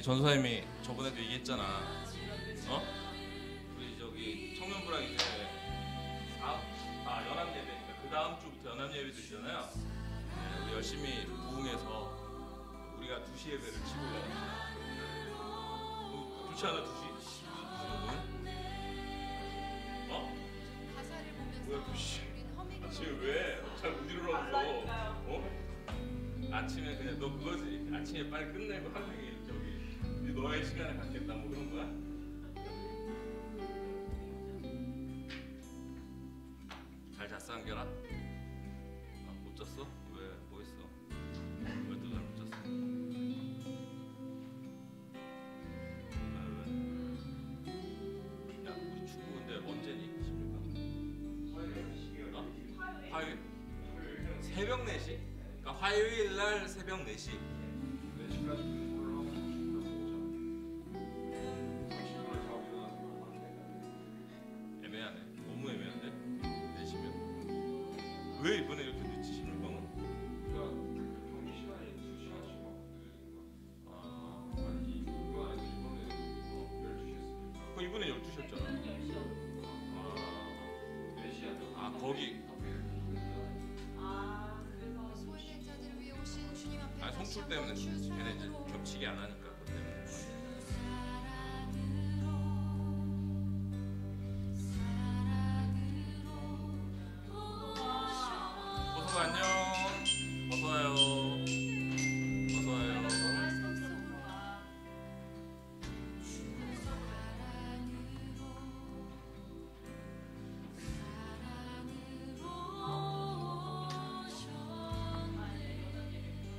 전사님이 저번에도 얘기했잖아. 어? 우리 저기 청년부랑 이제 연합 예배니까 그 다음 주부터 연합 예배도 있잖아요. 네, 우리 열심히 부흥해서 우리가 2시 예배를 치고 가요. 좋지 않아 2시? 어? 뭐야 2시? 아침에 왜? 잘 못 일어나서. 어? 아침에 그냥 너 그거지. 아침에 빨리 끝내고 하루 종일 저기 너의 시간을 갖겠다 뭐 그런 거야? 잘 잤어 한결아? 못 잤어? 왜? 뭐 했어? 왜 또 잘 못 잤어? 왜? 야 우리 축구 근데 언제니? 16강? 화요일? 새벽 4시? 그러니까 화요일 날 새벽 4시. 4시까지 애매하네. 너무 애매한데? 4시면? 왜 이번에 이렇게 늦지 16강은? 경기 시간이 2시간씩 막 늦어진 거야. 아니 이번에 12시 했으니까. 이번에 12시였잖아. 4시야. 거기. 송출 때문에 걔네 이제 겹치게 안 하니까 그것 때문에. 어서 안녕. 어서 와요. 어서 와요.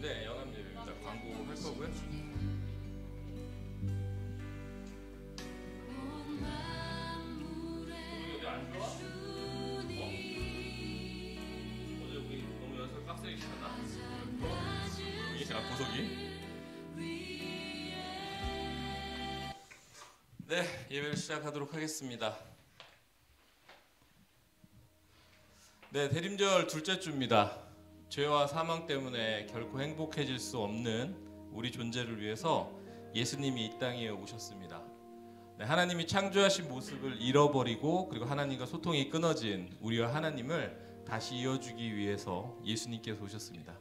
네, 연합 예배입니다. 광고 할 거고요. 우리 안 좋아? 어제 우리 너무 연습 빡세게 시켰나? 이게 고속이? 네, 예배를 시작하도록 하겠습니다. 네, 대림절 둘째 주입니다. 죄와 사망 때문에 결코 행복해질 수 없는 우리 존재를 위해서 예수님이 이 땅에 오셨습니다. 네, 하나님이 창조하신 모습을 잃어버리고 그리고 하나님과 소통이 끊어진 우리와 하나님을 다시 이어주기 위해서 예수님께서 오셨습니다.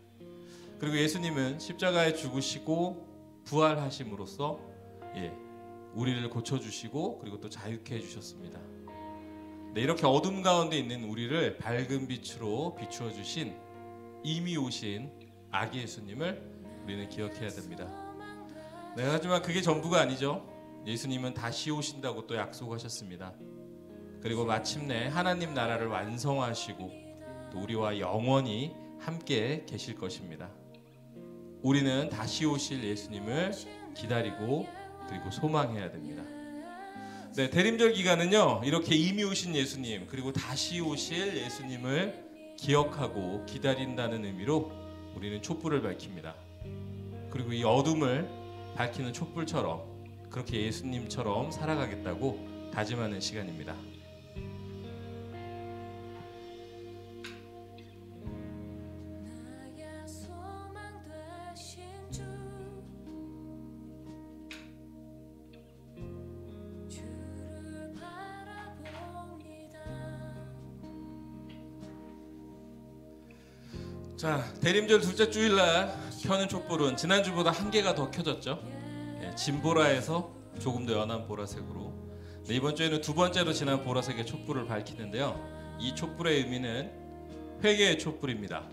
그리고 예수님은 십자가에 죽으시고 부활하심으로써 우리를 고쳐주시고 그리고 또 자유케 해주셨습니다. 네, 이렇게 어둠 가운데 있는 우리를 밝은 빛으로 비추어 주신 이미 오신 아기 예수님을 우리는 기억해야 됩니다. 네, 하지만 그게 전부가 아니죠. 예수님은 다시 오신다고 또 약속하셨습니다. 그리고 마침내 하나님 나라를 완성하시고 또 우리와 영원히 함께 계실 것입니다. 우리는 다시 오실 예수님을 기다리고 그리고 소망해야 됩니다. 네, 대림절 기간은요, 이렇게 이미 오신 예수님 그리고 다시 오실 예수님을 기억하고 기다린다는 의미로 우리는 촛불을 밝힙니다. 그리고 이 어둠을 밝히는 촛불처럼 그렇게 예수님처럼 살아가겠다고 다짐하는 시간입니다. 자, 대림절 둘째 주일날 켜는 촛불은 지난주보다 한 개가 더 켜졌죠. 진보라에서 조금 더 연한 보라색으로. 네, 이번 주에는 두 번째로 진한 보라색의 촛불을 밝히는데요. 이 촛불의 의미는 회개의 촛불입니다.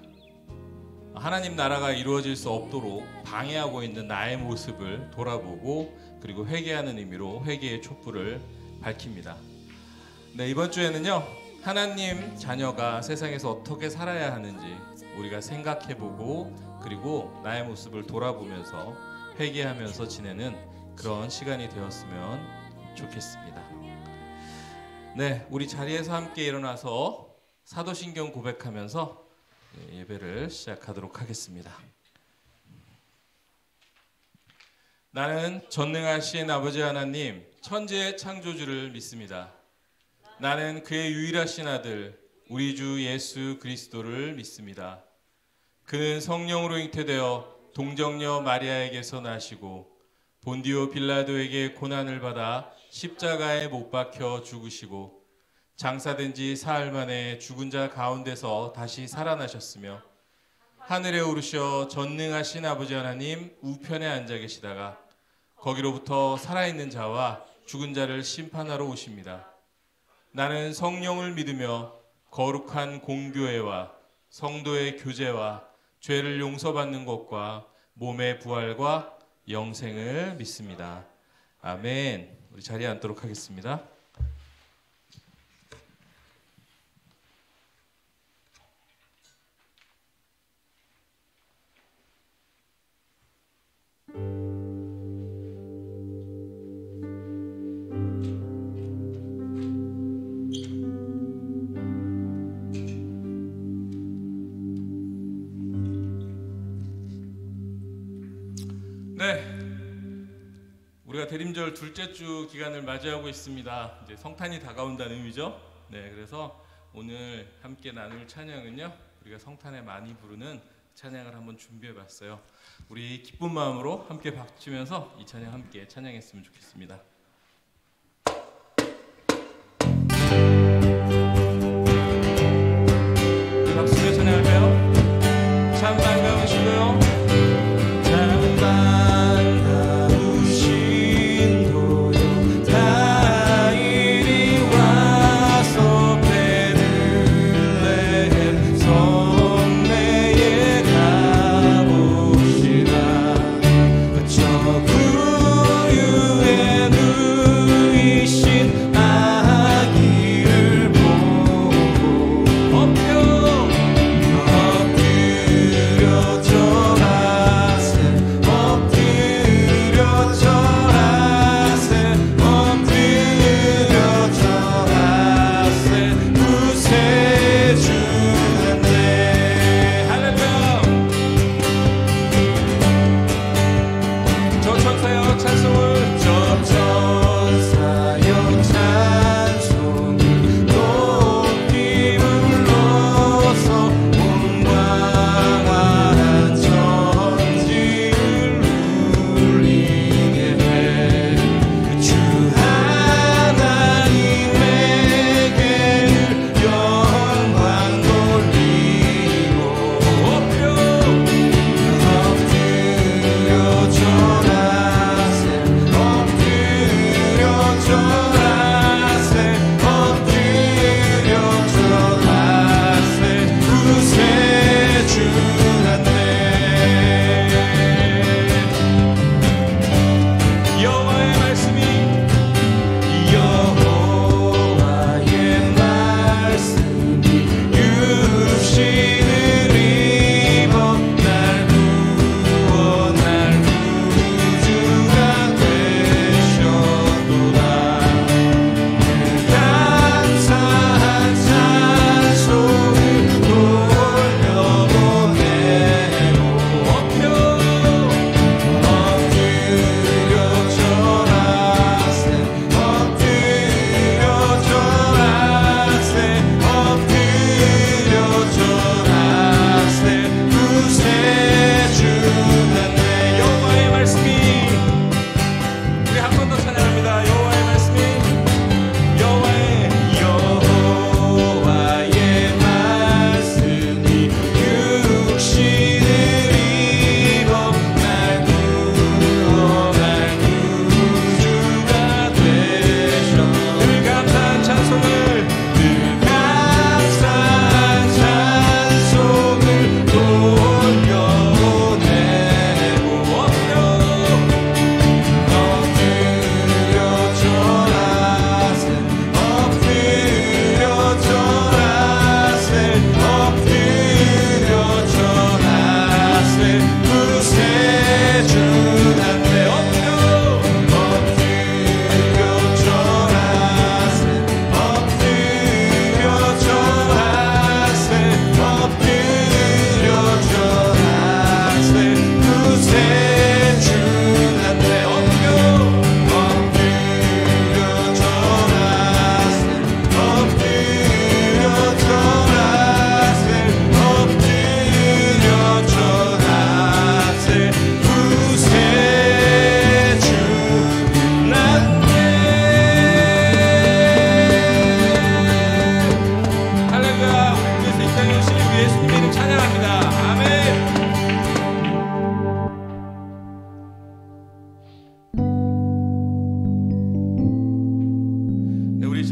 하나님 나라가 이루어질 수 없도록 방해하고 있는 나의 모습을 돌아보고 그리고 회개하는 의미로 회개의 촛불을 밝힙니다. 네, 이번 주에는요, 하나님 자녀가 세상에서 어떻게 살아야 하는지 우리가 생각해보고 그리고 나의 모습을 돌아보면서 회개하면서 지내는 그런 시간이 되었으면 좋겠습니다. 네, 우리 자리에서 함께 일어나서 사도신경 고백하면서 예배를 시작하도록 하겠습니다. 나는 전능하신 아버지 하나님 천지의 창조주를 믿습니다. 나는 그의 유일하신 아들 우리 주 예수 그리스도를 믿습니다. 그는 성령으로 잉태되어 동정녀 마리아에게서 나시고 본디오 빌라도에게 고난을 받아 십자가에 못 박혀 죽으시고 장사된 지 사흘 만에 죽은 자 가운데서 다시 살아나셨으며 하늘에 오르셔 전능하신 아버지 하나님 우편에 앉아 계시다가 거기로부터 살아있는 자와 죽은 자를 심판하러 오십니다. 나는 성령을 믿으며 거룩한 공교회와 성도의 교제와 죄를 용서받는 것과 몸의 부활과 영생을 믿습니다. 아멘. 우리 자리에 앉도록 하겠습니다. 네, 우리가 대림절 둘째 주 기간을 맞이하고 있습니다. 이제 성탄이 다가온다는 의미죠. 네, 그래서 오늘 함께 나눌 찬양은요, 우리가 성탄에 많이 부르는 찬양을 한번 준비해봤어요. 우리 기쁜 마음으로 함께 박치면서 이 찬양 함께 찬양했으면 좋겠습니다. 우리 박수로 찬양할까요? 참 반가우시고요. 구유의 눈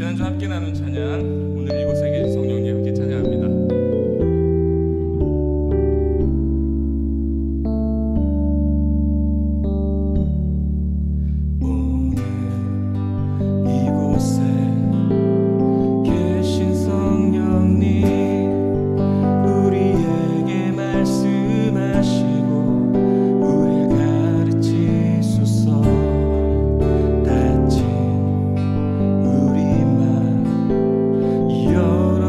지난주 함께 나눈 찬양, 오늘 이곳에 계신 성령님 함께 찬양합니다. your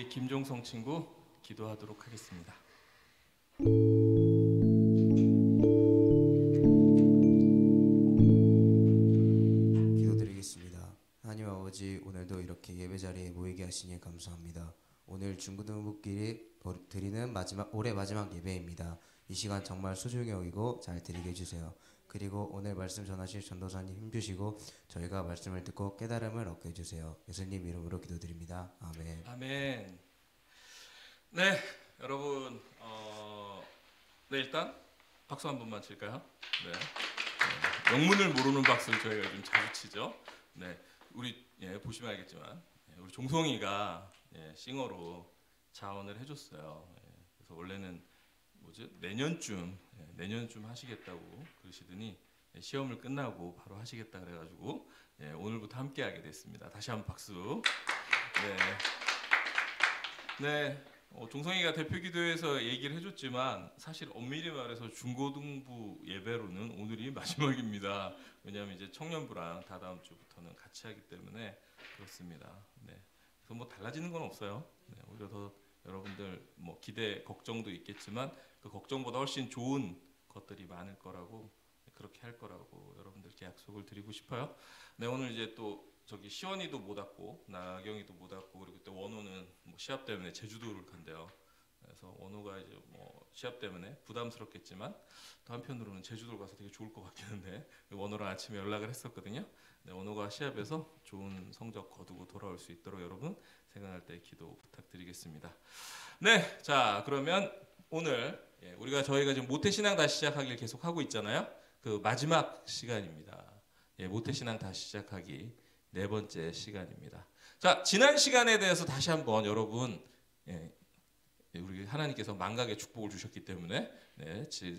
우리 김종성 친구 기도하도록 하겠습니다. 기도드리겠습니다. 하나님 아버지, 오늘도 이렇게 예배 자리에 모이게 하시니 감사합니다. 오늘 중고등부끼리 드리는 올해 마지막 예배입니다. 이 시간 정말 소중히 여기고 잘 드리게 해주세요. 그리고 오늘 말씀 전하실 전도사님 힘주시고 저희가 말씀을 듣고 깨달음을 얻게 해주세요. 예수님 이름으로 기도드립니다. 아멘. 아멘. 네, 여러분, 네, 일단 박수 한 번만 칠까요? 네. 영문을 모르는 박수를 저희가 좀 자주 치죠. 네, 우리 보시면 알겠지만 우리 종성이가 싱어로 자원을 해줬어요. 그래서 원래는 내년쯤 하시겠다고 그러시더니 시험을 끝나고 바로 하시겠다 그래가지고 오늘부터 함께하게 됐습니다. 다시 한번 박수. 네. 종성이가 대표기도에서 얘기를 해줬지만 사실 엄밀히 말해서 중고등부 예배로는 오늘이 마지막입니다. 왜냐하면 이제 청년부랑 다다음 주부터는 같이 하기 때문에 그렇습니다. 네. 그래서 뭐 달라지는 건 없어요. 네. 오히려 더 여러분들 뭐 기대 걱정도 있겠지만 그 걱정보다 훨씬 좋은 것들이 많을 거라고, 그렇게 할 거라고 여러분들께 약속을 드리고 싶어요. 네, 오늘 이제 또 저기 시원이도 못 왔고 나경이도 못 왔고, 그리고 또 원호는 뭐 시합 때문에 제주도를 간대요. 그래서 원호가 이제 뭐 시합 때문에 부담스럽겠지만 또 한편으로는 제주도를 가서 되게 좋을 것 같긴 한데, 원호랑 아침에 연락을 했었거든요. 네, 원호가 시합에서 좋은 성적 거두고 돌아올 수 있도록 여러분 생각할 때 기도 부탁드리겠습니다. 네, 자 그러면 오늘 저희가 지금 모태신앙 다시 시작하기를 계속 하고 있잖아요. 그 마지막 시간입니다. 모태신앙 다시 시작하기 4번째 시간입니다. 자, 지난 시간에 대해서 다시 한번 여러분, 우리 하나님께서 만각의 축복을 주셨기 때문에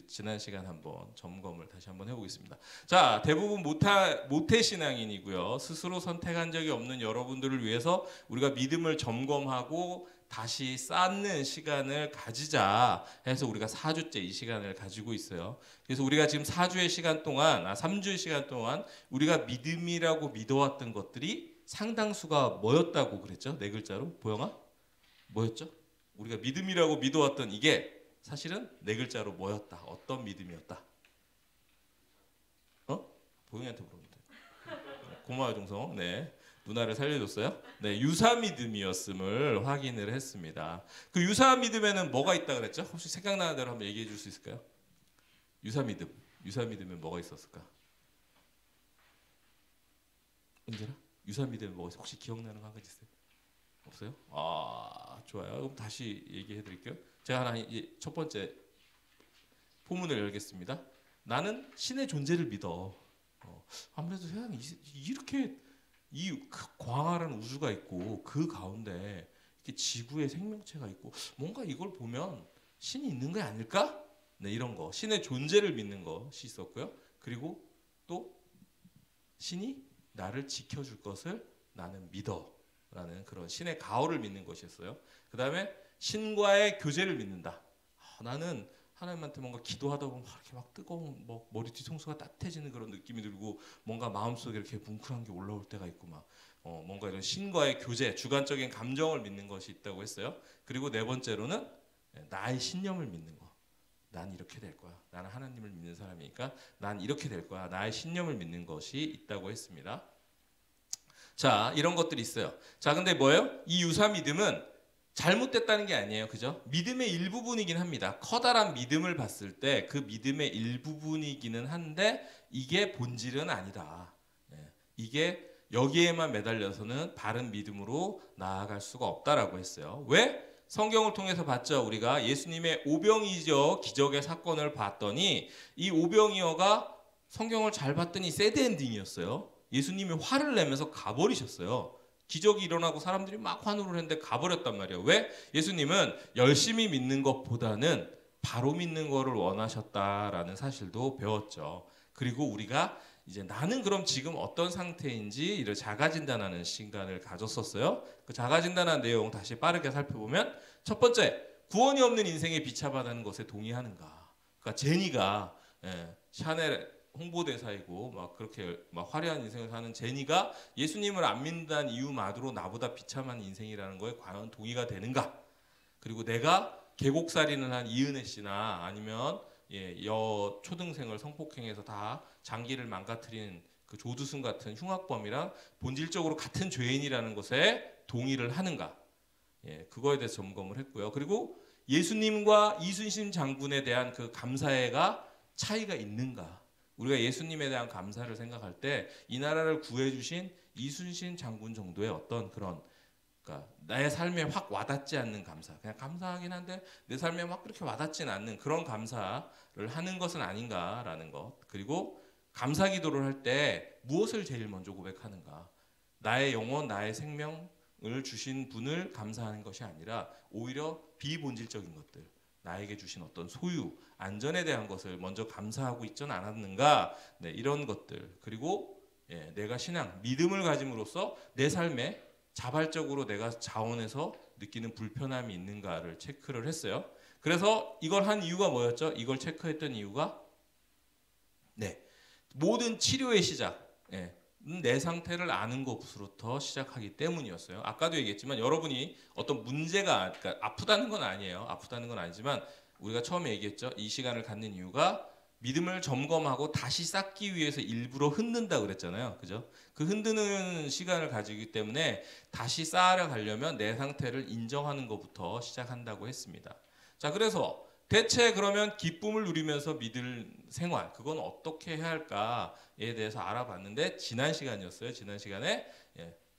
지난 시간 한번 점검을 다시 한번 해보겠습니다. 자, 대부분 모태신앙인이고요. 스스로 선택한 적이 없는 여러분들을 위해서 우리가 믿음을 점검하고 다시 쌓는 시간을 가지자 해서 우리가 4주째 이 시간을 가지고 있어요. 그래서 우리가 지금 4주의 시간 동안, 3주의 시간 동안 우리가 믿음이라고 믿어왔던 것들이 상당수가 뭐였다고 그랬죠? 4글자로? 보영아? 뭐였죠? 우리가 믿음이라고 믿어왔던 이게 사실은 4글자로 뭐였다? 어떤 믿음이었다? 보영이한테 물어보면 돼. 고마워요, 종성. 네. 누나를 살려줬어요. 네, 유사 믿음이었음을 확인을 했습니다. 그 유사 믿음에는 뭐가 있다 그랬죠? 혹시 생각나는 대로 한번 얘기해 줄 수 있을까요? 유사 믿음에 뭐가 있었을까? 은재라? 유사 믿음에 뭐가 있어? 혹시 기억나는 거 한 가지 있어요? 없어요? 아, 좋아요. 그럼 다시 얘기해 드릴게요. 제가 하나 첫 번째 포문을 열겠습니다. 나는 신의 존재를 믿어. 아무래도 세상에 이렇게 이 광활한 우주가 있고 그 가운데 이렇게 지구의 생명체가 있고 뭔가 이걸 보면 신이 있는 게 아닐까? 네, 이런 거. 신의 존재를 믿는 것이 있었고요. 그리고 또 신이 나를 지켜줄 것을 나는 믿어 라는 그런 신의 가호를 믿는 것이었어요. 그 다음에 신과의 교제를 믿는다. 나는 하나님한테 뭔가 기도하다 보면 이렇게 막 뜨거운 머리 뒤통수가 따뜻해지는 그런 느낌이 들고 뭔가 마음속에 이렇게 뭉클한 게 올라올 때가 있고 뭔가 이런 신과의 교제, 주관적인 감정을 믿는 것이 있다고 했어요. 그리고 4번째로는 나의 신념을 믿는 거. 난 이렇게 될 거야. 나는 하나님을 믿는 사람이니까 난 이렇게 될 거야. 나의 신념을 믿는 것이 있다고 했습니다. 자, 이런 것들이 있어요. 자, 근데 뭐예요? 이 유사 믿음은 잘못됐다는 게 아니에요. 그죠? 믿음의 일부분이긴 합니다. 커다란 믿음을 봤을 때 그 믿음의 일부분이기는 한데 이게 본질은 아니다. 이게 여기에만 매달려서는 바른 믿음으로 나아갈 수가 없다라고 했어요. 왜? 성경을 통해서 봤죠. 우리가 예수님의 오병이어 기적의 사건을 봤더니 이 오병이어가 성경을 잘 봤더니 새드 엔딩이었어요. 예수님이 화를 내면서 가버리셨어요. 기적이 일어나고 사람들이 막 환호를 했는데 가버렸단 말이에요. 왜? 예수님은 열심히 믿는 것보다는 바로 믿는 거를 원하셨다라는 사실도 배웠죠. 그리고 우리가 이제 나는 그럼 지금 어떤 상태인지 이를 자가진단하는 시간을 가졌었어요. 그 자가진단한 내용 다시 빠르게 살펴보면 첫 번째, 구원이 없는 인생에 비참하다는 것에 동의하는가. 그러니까 제니가 샤넬 홍보대사이고 막 그렇게 막 화려한 인생을 사는 제니가 예수님을 안 믿는다는 이유만으로 나보다 비참한 인생이라는 거에 과연 동의가 되는가? 그리고 내가 계곡살인을 한 이은혜 씨나 아니면 여 초등생을 성폭행해서 다 장기를 망가뜨린 그 조두순 같은 흉악범이랑 본질적으로 같은 죄인이라는 것에 동의를 하는가? 그거에 대해서 점검을 했고요. 그리고 예수님과 이순신 장군에 대한 그 감사회가 차이가 있는가? 우리가 예수님에 대한 감사를 생각할 때 이 나라를 구해주신 이순신 장군 정도의 어떤 그런 그러니까 나의 삶에 확 와닿지 않는 감사, 그냥 감사하긴 한데 내 삶에 막 그렇게 와닿지는 않는 그런 감사를 하는 것은 아닌가라는 것. 그리고 감사 기도를 할 때 무엇을 제일 먼저 고백하는가? 나의 영혼, 나의 생명을 주신 분을 감사하는 것이 아니라 오히려 비본질적인 것들, 나에게 주신 어떤 소유, 안전에 대한 것을 먼저 감사하고 있지는 않았는가? 네, 이런 것들. 그리고 내가 신앙, 믿음을 가짐으로써 내 삶에 자발적으로 내가 자원해서 느끼는 불편함이 있는가를 체크를 했어요. 그래서 이걸 한 이유가 뭐였죠? 이걸 체크했던 이유가 모든 치료의 시작, 내 상태를 아는 것부터 시작하기 때문이었어요. 아까도 얘기했지만 여러분이 어떤 문제가 그러니까 아프다는 건 아니에요. 아프다는 건 아니지만 우리가 처음에 얘기했죠. 이 시간을 갖는 이유가 믿음을 점검하고 다시 쌓기 위해서 일부러 흔든다 그랬잖아요. 그죠? 그 흔드는 시간을 가지기 때문에 다시 쌓아려 가려면 내 상태를 인정하는 것부터 시작한다고 했습니다. 자, 그래서 대체 그러면 기쁨을 누리면서 믿을 생활, 그건 어떻게 해야 할까에 대해서 알아봤는데 지난 시간이었어요. 지난 시간에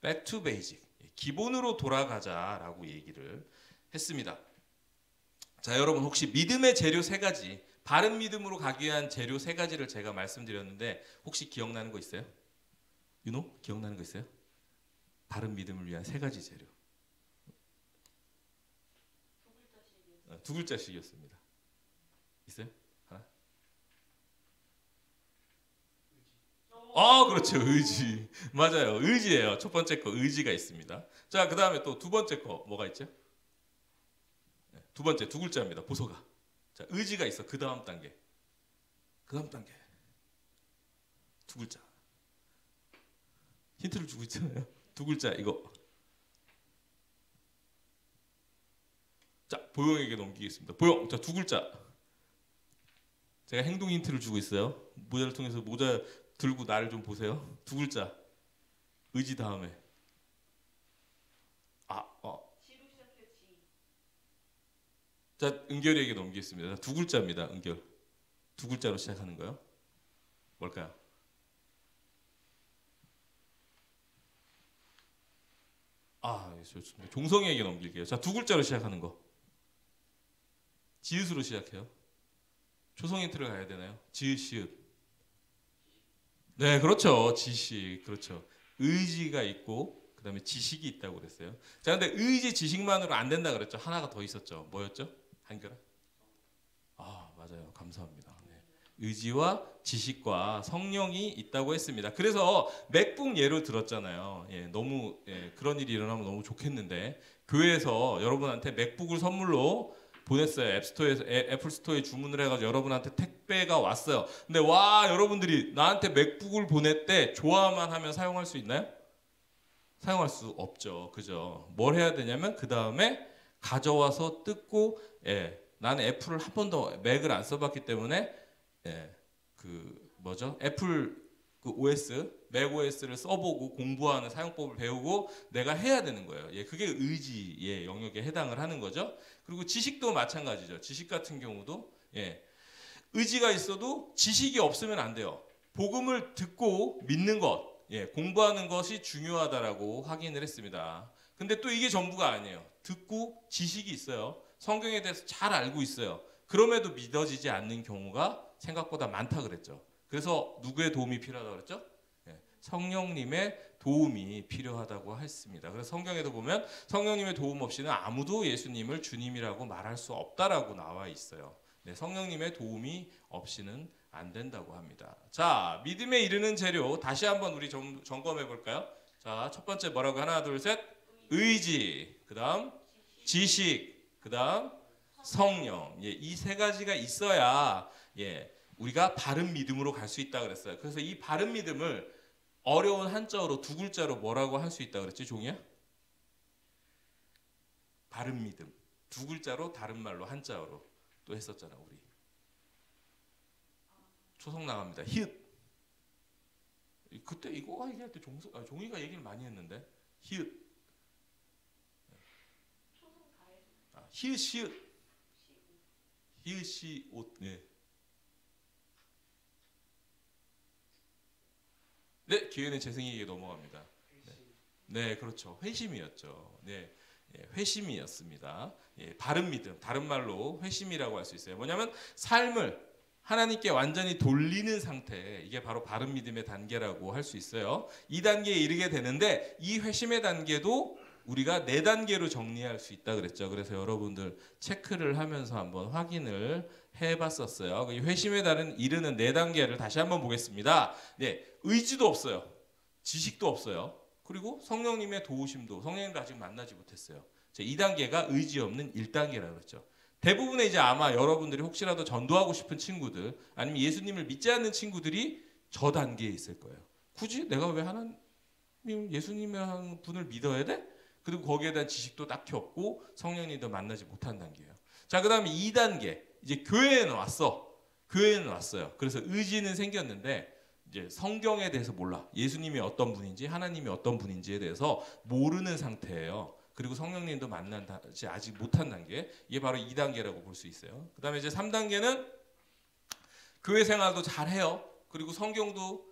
back to basic, 기본으로 돌아가자라고 얘기를 했습니다. 자, 여러분 혹시 믿음의 재료 세 가지, 바른 믿음으로 가기 위한 재료 세 가지를 제가 말씀드렸는데 혹시 기억나는 거 있어요? 윤호? 기억나는 거 있어요? 바른 믿음을 위한 세 가지 재료. 두 글자씩이었습니다. 있어요? 하나? 그렇죠. 의지. 맞아요. 의지예요. 첫 번째 거 의지가 있습니다. 자, 그 다음에 또 두 번째 거 뭐가 있죠? 두 번째 두 글자입니다. 보소가. 자, 의지가 있어. 그 다음 단계. 그 다음 단계. 두 글자. 힌트를 주고 있잖아요. 두 글자 이거. 자, 보영에게 넘기겠습니다. 보영, 자, 두 글자. 제가 행동 힌트를 주고 있어요. 모자를 통해서 모자 들고 나를 좀 보세요. 두 글자. 의지 다음에. 자, 은결이에게 넘기겠습니다. 두 글자입니다. 은결. 두 글자로 시작하는 거요. 뭘까요? 좋습니다. 종성이에게 넘길게요. 자, 두 글자로 시작하는 거. 지읒으로 시작해요. 초성 힌트를 가야 되나요? 지읒, 시읒. 네, 그렇죠. 지식. 그렇죠. 의지가 있고 그다음에 지식이 있다고 그랬어요. 자, 근데 의지, 지식만으로 안 된다 그랬죠. 하나가 더 있었죠. 뭐였죠? 한결아? 맞아요. 감사합니다. 네. 의지와 지식과 성령이 있다고 했습니다. 그래서 맥북 예로 들었잖아요. 너무 그런 일이 일어나면 너무 좋겠는데 교회에서 여러분한테 맥북을 선물로 보냈어요. 앱스토어에서 애플스토어에 주문을 해가지고 여러분한테 택배가 왔어요. 근데 여러분들이 나한테 맥북을 보냈대. 좋아만 하면 사용할 수 있나요? 사용할 수 없죠. 그죠? 뭘 해야 되냐면 그 다음에 가져와서 뜯고 나는 애플을 한 번도 맥을 안 써봤기 때문에 애플 그 OS, 맥 OS를 써보고 공부하는 사용법을 배우고 내가 해야 되는 거예요. 그게 의지의 영역에 해당을 하는 거죠. 그리고 지식도 마찬가지죠. 지식 같은 경우도 의지가 있어도 지식이 없으면 안 돼요. 복음을 듣고 믿는 것, 공부하는 것이 중요하다라고 확인을 했습니다. 근데 또 이게 전부가 아니에요. 듣고 지식이 있어요. 성경에 대해서 잘 알고 있어요. 그럼에도 믿어지지 않는 경우가 생각보다 많다 그랬죠. 그래서 누구의 도움이 필요하다고 그랬죠? 성령님의 도움이 필요하다고 했습니다. 그래서 성경에도 보면 성령님의 도움 없이는 아무도 예수님을 주님이라고 말할 수 없다라고 나와 있어요. 성령님의 도움이 없이는 안 된다고 합니다. 자, 믿음에 이르는 재료 다시 한번 우리 점검해 볼까요? 자, 첫 번째 뭐라고? 하나, 둘, 셋. 의지. 그다음 지식. 그다음 성령. 이 세 가지가 있어야 우리가 바른 믿음으로 갈 수 있다 그랬어요. 그래서 이 바른 믿음을 어려운 한자어로 두 글자로 뭐라고 할 수 있다 그랬지, 종이야? 바른 믿음. 두 글자로 다른 말로 한자어로 또 했었잖아, 우리. 초성 나갑니다. 히읗. 그때 이거 얘기할 때 종이가 얘기를 많이 했는데. 히읗. 히읗, 시읒. 히읗, 시, 옷. 네. 네, 기회는 재승이에게 넘어갑니다. 네, 그렇죠. 회심이었죠. 네, 회심이었습니다. 바른 믿음, 다른 말로 회심이라고 할 수 있어요. 뭐냐면 삶을 하나님께 완전히 돌리는 상태, 이게 바로 바른 믿음의 단계라고 할 수 있어요. 이 단계에 이르게 되는데 이 회심의 단계도 우리가 4단계로 정리할 수 있다 그랬죠. 그래서 여러분들 체크를 하면서 한번 확인을 해봤었어요. 이 회심에 이르는 4단계를 다시 한번 보겠습니다. 네, 의지도 없어요. 지식도 없어요. 그리고 성령님의 도우심도, 성령님도 아직 만나지 못했어요. 2단계가 의지 없는 1단계라고 그랬죠. 대부분의 이제 아마 여러분들이 혹시라도 전도하고 싶은 친구들, 아니면 예수님을 믿지 않는 친구들이 저 단계에 있을 거예요. 굳이 내가 왜 하나님, 예수님의 분을 믿어야 돼? 그리고 거기에 대한 지식도 딱히 없고 성령님도 만나지 못한 단계예요. 자, 그 다음에 2단계, 이제 교회에는 왔어. 교회에는 왔어요. 그래서 의지는 생겼는데 이제 성경에 대해서 몰라. 예수님이 어떤 분인지, 하나님이 어떤 분인지에 대해서 모르는 상태예요. 그리고 성령님도 만나지 아직 못한 단계. 이게 바로 2단계라고 볼 수 있어요. 그 다음에 이제 3단계는 교회 생활도 잘 해요. 그리고 성경도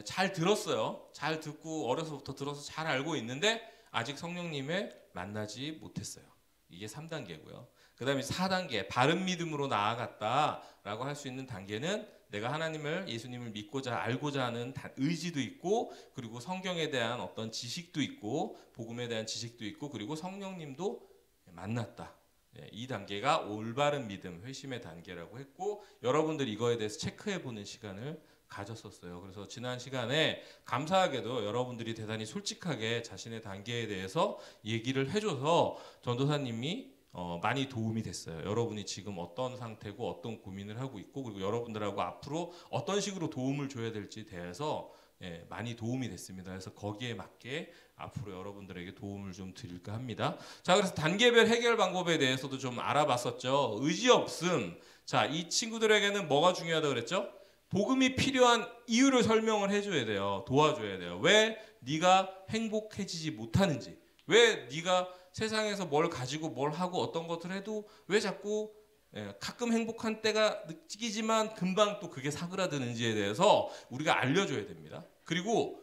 잘 들었어요. 잘 듣고 어려서부터 들어서 잘 알고 있는데 아직 성령님을 만나지 못했어요. 이게 3단계고요. 그 다음에 4단계, 바른 믿음으로 나아갔다라고 할 수 있는 단계는 내가 하나님을, 예수님을 믿고자 알고자 하는 의지도 있고, 그리고 성경에 대한 어떤 지식도 있고, 복음에 대한 지식도 있고, 그리고 성령님도 만났다. 이 단계가 올바른 믿음, 회심의 단계라고 했고, 여러분들 이거에 대해서 체크해보는 시간을 가졌었어요. 그래서 지난 시간에 감사하게도 여러분들이 대단히 솔직하게 자신의 단계에 대해서 얘기를 해줘서 전도사님이 많이 도움이 됐어요. 여러분이 지금 어떤 상태고 어떤 고민을 하고 있고, 그리고 여러분들하고 앞으로 어떤 식으로 도움을 줘야 될지에 대해서 많이 도움이 됐습니다. 그래서 거기에 맞게 앞으로 여러분들에게 도움을 좀 드릴까 합니다. 자, 그래서 단계별 해결 방법에 대해서도 좀 알아봤었죠. 의지 없음. 자, 이 친구들에게는 뭐가 중요하다고 그랬죠? 복음이 필요한 이유를 설명을 해줘야 돼요. 도와줘야 돼요. 왜 네가 행복해지지 못하는지, 왜 네가 세상에서 뭘 가지고 뭘 하고 어떤 것을 해도 왜 자꾸 가끔 행복한 때가 느끼지만 금방 또 그게 사그라드는지에 대해서 우리가 알려줘야 됩니다. 그리고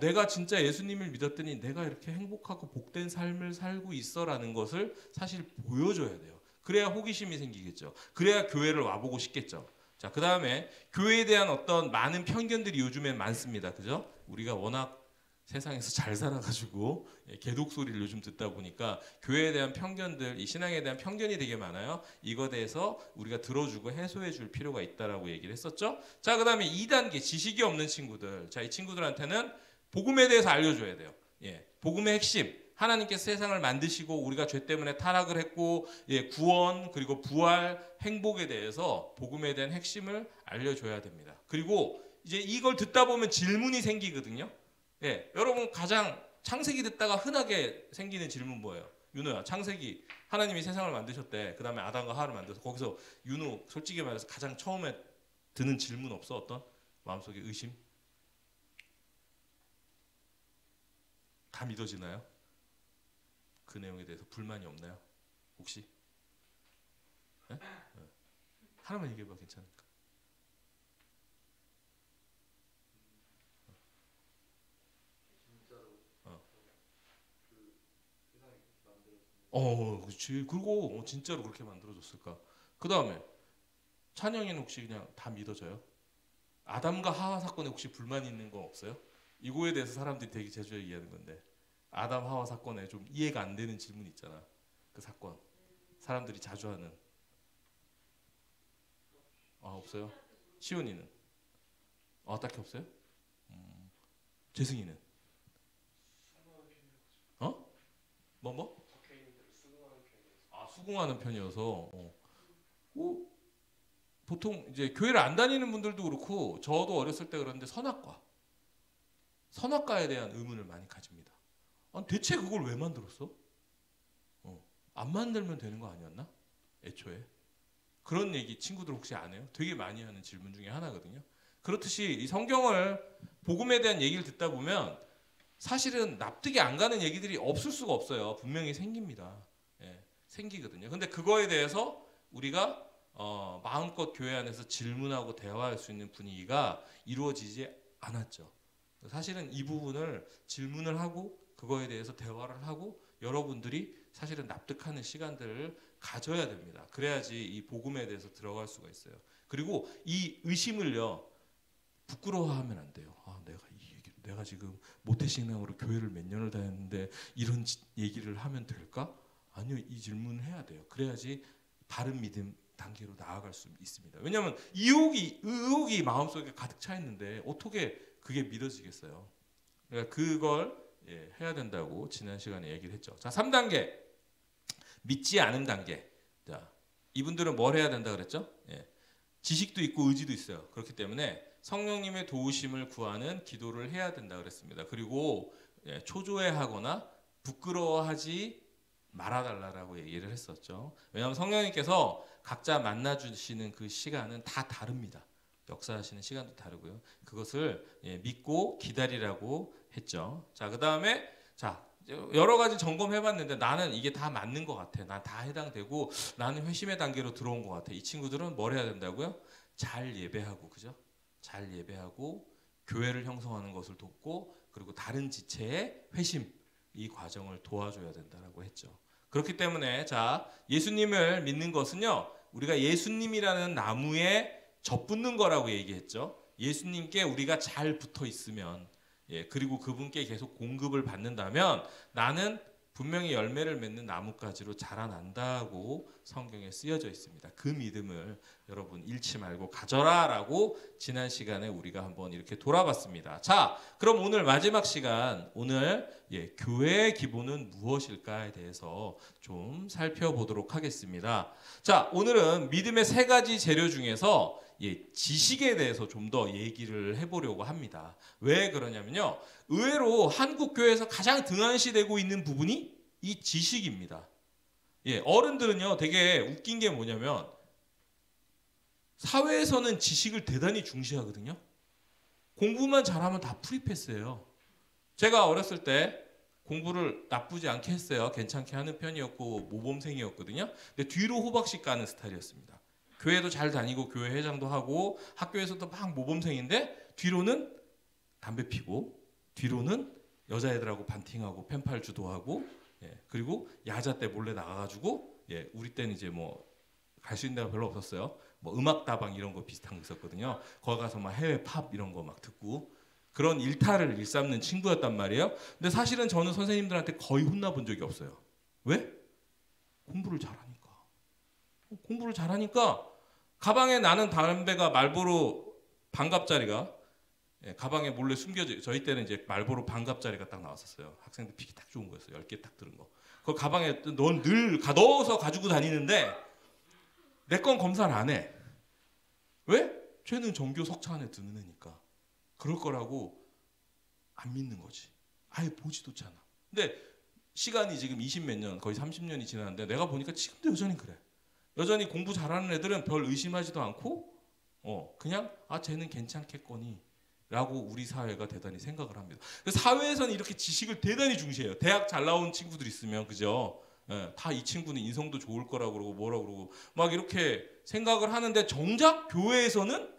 내가 진짜 예수님을 믿었더니 내가 이렇게 행복하고 복된 삶을 살고 있어라는 것을 사실 보여줘야 돼요. 그래야 호기심이 생기겠죠. 그래야 교회를 와보고 싶겠죠. 자, 그 다음에 교회에 대한 어떤 많은 편견들이 요즘엔 많습니다. 그죠? 우리가 워낙 세상에서 잘 살아가지고 개독 소리를 요즘 듣다 보니까 교회에 대한 편견들, 이 신앙에 대한 편견이 되게 많아요. 이거에 대해서 우리가 들어주고 해소해 줄 필요가 있다라고 얘기를 했었죠. 자, 그 다음에 2단계, 지식이 없는 친구들. 자, 이 친구들한테는 복음에 대해서 알려줘야 돼요. 복음의 핵심. 하나님께서 세상을 만드시고 우리가 죄 때문에 타락을 했고, 구원, 그리고 부활, 행복에 대해서 복음에 대한 핵심을 알려줘야 됩니다. 그리고 이제 이걸 듣다 보면 질문이 생기거든요. 여러분 가장 창세기 듣다가 흔하게 생기는 질문 뭐예요? 윤호야, 창세기 하나님이 세상을 만드셨대. 그 다음에 아담과 하와를 만들어서 거기서 윤호 솔직히 말해서 가장 처음에 드는 질문 없어? 어떤? 마음속에 의심? 다 믿어지나요? 그 내용에 대해서 불만이 없나요? 혹시? 하나만 얘기해봐. 괜찮을까? 그렇지. 그리고 진짜로 그렇게 만들어졌을까? 그 다음에 찬영이는 혹시 그냥 다 믿어져요? 아담과 하와 사건에 혹시 불만 있는 거 없어요? 이거에 대해서 사람들이 되게 자주 얘기하는 건데, 아담 하와 사건에 좀 이해가 안 되는 질문 있잖아. 그 사건 사람들이 자주 하는. 없어요? 시온이는? 딱히 없어요? 재승이는? 뭐? 수긍하는 편이어서. 보통 이제 교회를 안 다니는 분들도 그렇고 저도 어렸을 때 그런데 선악과에 대한 의문을 많이 가집니다. 아니, 대체 그걸 왜 만들었어? 안 만들면 되는 거 아니었나? 애초에. 그런 얘기 친구들 혹시 안 해요? 되게 많이 하는 질문 중에 하나거든요. 그렇듯이 이 성경을 복음에 대한 얘기를 듣다 보면 사실은 납득이 안 가는 얘기들이 없을 수가 없어요. 분명히 생깁니다. 예, 생기거든요. 근데 그거에 대해서 우리가 마음껏 교회 안에서 질문하고 대화할 수 있는 분위기가 이루어지지 않았죠. 사실은 이 부분을 질문을 하고 그거에 대해서 대화를 하고 여러분들이 사실은 납득하는 시간들을 가져야 됩니다. 그래야지 이 복음에 대해서 들어갈 수가 있어요. 그리고 이 의심을요, 부끄러워하면 안 돼요. 내가 지금 모태신앙으로 교회를 몇 년을 다녔는데 이런 얘기를 하면 될까? 아니요, 이 질문을 해야 돼요. 그래야지 바른 믿음 단계로 나아갈 수 있습니다. 왜냐하면 의혹이 마음속에 가득 차 있는데 어떻게 그게 믿어지겠어요? 그러니까 그걸 해야 된다고 지난 시간에 얘기를 했죠. 자, 3단계 믿지 않음 단계. 자, 이분들은 뭘 해야 된다 그랬죠? 지식도 있고 의지도 있어요. 그렇기 때문에 성령님의 도우심을 구하는 기도를 해야 된다 그랬습니다. 그리고 초조해하거나 부끄러워하지 말아달라고 얘기를 했었죠. 왜냐하면 성령님께서 각자 만나주시는 그 시간은 다 다릅니다. 역사하시는 시간도 다르고요. 그것을 믿고 기다리라고 했죠. 자, 그 다음에 여러 가지 점검해봤는데 나는 이게 다 맞는 것 같아. 난 다 해당되고 나는 회심의 단계로 들어온 것 같아. 이 친구들은 뭘 해야 된다고요? 잘 예배하고, 그죠? 잘 예배하고 교회를 형성하는 것을 돕고 그리고 다른 지체의 회심 이 과정을 도와줘야 된다라고 했죠. 그렇기 때문에 자, 예수님을 믿는 것은요, 우리가 예수님이라는 나무에 젖붙는 거라고 얘기했죠. 예수님께 우리가 잘 붙어 있으면, 그리고 그분께 계속 공급을 받는다면 나는 분명히 열매를 맺는 나뭇가지로 자라난다고 성경에 쓰여져 있습니다. 그 믿음을 여러분 잃지 말고 가져라라고 지난 시간에 우리가 한번 이렇게 돌아봤습니다. 자, 그럼 오늘 마지막 시간, 오늘 교회의 기본은 무엇일까에 대해서 좀 살펴보도록 하겠습니다. 자, 오늘은 믿음의 3가지 재료 중에서 지식에 대해서 좀 더 얘기를 해보려고 합니다. 왜 그러냐면요, 의외로 한국 교회에서 가장 등한시되고 있는 부분이 이 지식입니다. 어른들은요 되게 웃긴 게 뭐냐면 사회에서는 지식을 대단히 중시하거든요. 공부만 잘하면 다 프리패스예요. 제가 어렸을 때 공부를 나쁘지 않게 했어요. 괜찮게 하는 편이었고 모범생이었거든요. 근데 뒤로 호박씨 까는 스타일이었습니다. 교회도 잘 다니고 교회 회장도 하고 학교에서도 막 모범생인데 뒤로는 담배 피고 뒤로는 여자애들하고 반팅하고 펜팔 주도하고 그리고 야자 때 몰래 나가가지고 우리 때는 이제 뭐 갈 수 있는 데가 별로 없었어요. 뭐 음악다방 이런 거 비슷한 거 있었거든요. 거기 가서 막 해외 팝 이런 거 막 듣고 그런 일탈을 일삼는 친구였단 말이에요. 근데 사실은 저는 선생님들한테 거의 혼나본 적이 없어요. 왜? 공부를 잘하니까. 공부를 잘하니까 가방에 나는 담배가 말보로 반갑짜리가 가방에 몰래 숨겨져. 저희 때는 이제 말보로 반갑짜리가 딱 나왔었어요. 학생들 피기 딱 좋은 거였어요. 10개 딱 들은 거. 그 가방에 넌 늘 넣어서 가지고 다니는데 내 건 검사를 안 해. 왜? 쟤는 정교 석차 안에 드는 애니까. 그럴 거라고 안 믿는 거지. 아예 보지도 않아. 근데 시간이 지금 20몇 년, 거의 30년이 지났는데 내가 보니까 지금도 여전히 그래. 여전히 공부 잘하는 애들은 별 의심하지도 않고 그냥 쟤는 괜찮겠거니 라고 우리 사회가 대단히 생각을 합니다. 사회에서는 이렇게 지식을 대단히 중시해요. 대학 잘 나온 친구들 있으면 그죠? 다 이 친구는 인성도 좋을 거라고 그러고 뭐라고 그러고 막 이렇게 생각을 하는데 정작 교회에서는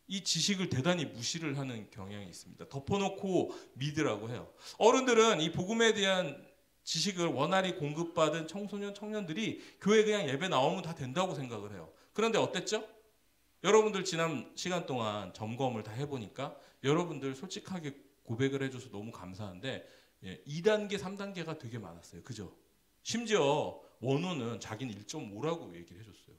이 지식을 대단히 무시를 하는 경향이 있습니다. 덮어놓고 믿으라고 해요. 어른들은 이 복음에 대한 지식을 원활히 공급받은 청소년, 청년들이 교회 그냥 예배 나오면 다 된다고 생각을 해요. 그런데 어땠죠? 여러분들 지난 시간 동안 점검을 다 해보니까 여러분들 솔직하게 고백을 해줘서 너무 감사한데 2단계, 3단계가 되게 많았어요. 그죠? 심지어 원호는 자기는 1.5라고 얘기를 해줬어요.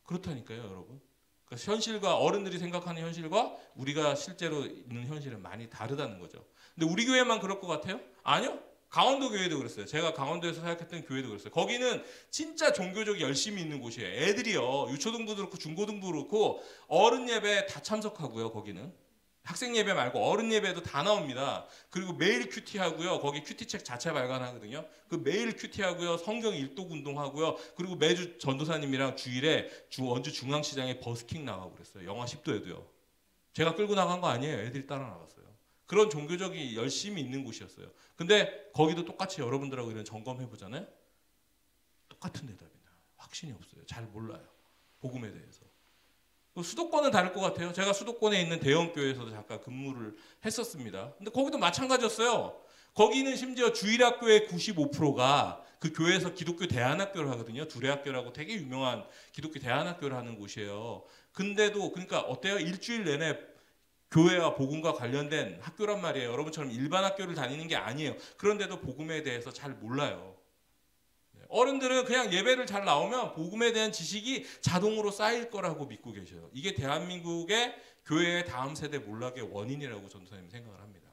그렇다니까요, 여러분. 그러니까 현실과 어른들이 생각하는 현실과 우리가 실제로 있는 현실은 많이 다르다는 거죠. 근데 우리 교회만 그럴 것 같아요? 아니요. 강원도 교회도 그랬어요. 제가 강원도에서 사역했던 교회도 그랬어요. 거기는 진짜 종교적이 열심히 있는 곳이에요. 애들이요. 유초등부도 그렇고 중고등부도 그렇고 어른 예배 다 참석하고요. 거기는. 학생 예배 말고 어른 예배도 다 나옵니다. 그리고 매일 큐티하고요. 거기 큐티책 자체 발간하거든요. 그 매일 큐티하고요. 성경 일독 운동하고요. 그리고 매주 전도사님이랑 주일에 원주 중앙시장에 버스킹 나가고 그랬어요. 영하 10도에도요. 제가 끌고 나간 거 아니에요. 애들이 따라 나갔어요. 그런 종교적이 열심히 있는 곳이었어요. 근데 거기도 똑같이 여러분들하고 이런 점검해 보잖아요. 똑같은 대답이 나요. 확신이 없어요. 잘 몰라요. 복음에 대해서. 수도권은 다를 것 같아요. 제가 수도권에 있는 대형 교회에서도 잠깐 근무를 했었습니다. 근데 거기도 마찬가지였어요. 거기는 심지어 주일학교의 95%가 그 교회에서 기독교 대안학교를 하거든요. 두레학교라고 되게 유명한 기독교 대안학교를 하는 곳이에요. 근데도 그러니까 어때요? 일주일 내내 교회와 복음과 관련된 학교란 말이에요. 여러분처럼 일반 학교를 다니는 게 아니에요. 그런데도 복음에 대해서 잘 몰라요. 어른들은 그냥 예배를 잘 나오면 복음에 대한 지식이 자동으로 쌓일 거라고 믿고 계셔요. 이게 대한민국의 교회의 다음 세대 몰락의 원인이라고 전도사님 생각을 합니다.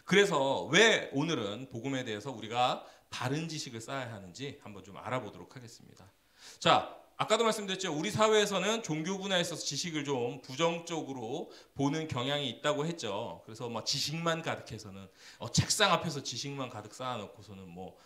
그래서 왜 오늘은 복음에 대해서 우리가 바른 지식을 쌓아야 하는지 한번 좀 알아보도록 하겠습니다. 자, 아까도 말씀드렸죠. 우리 사회에서는 종교 분야에 있어서 지식을 좀 부정적으로 보는 경향이 있다고 했죠. 그래서 뭐 지식만 가득해서는 책상 앞에서 지식만 가득 쌓아놓고서는 뭐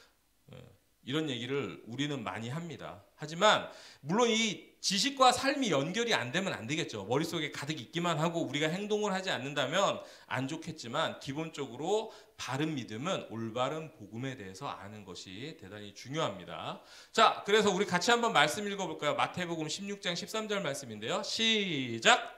이런 얘기를 우리는 많이 합니다. 하지만 물론 이 지식과 삶이 연결이 안 되면 안 되겠죠. 머릿속에 가득 있기만 하고 우리가 행동을 하지 않는다면 안 좋겠지만 기본적으로 바른 믿음은 올바른 복음에 대해서 아는 것이 대단히 중요합니다. 자, 그래서 우리 같이 한번 말씀 읽어볼까요? 마태복음 16장 13절 말씀인데요. 시작!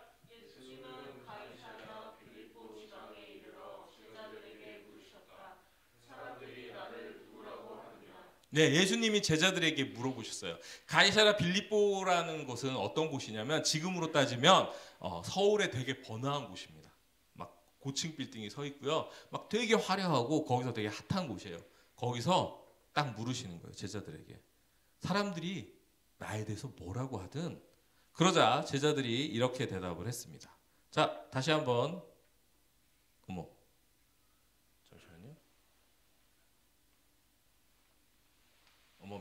네, 예수님이 제자들에게 물어보셨어요. 가이사랴 빌립보라는 곳은 어떤 곳이냐면 지금으로 따지면 서울에 되게 번화한 곳입니다. 막 고층 빌딩이 서 있고요. 막 되게 화려하고 거기서 되게 핫한 곳이에요. 거기서 딱 물으시는 거예요. 제자들에게. 사람들이 나에 대해서 뭐라고 하든 그러자 제자들이 이렇게 대답을 했습니다. 자, 다시 한번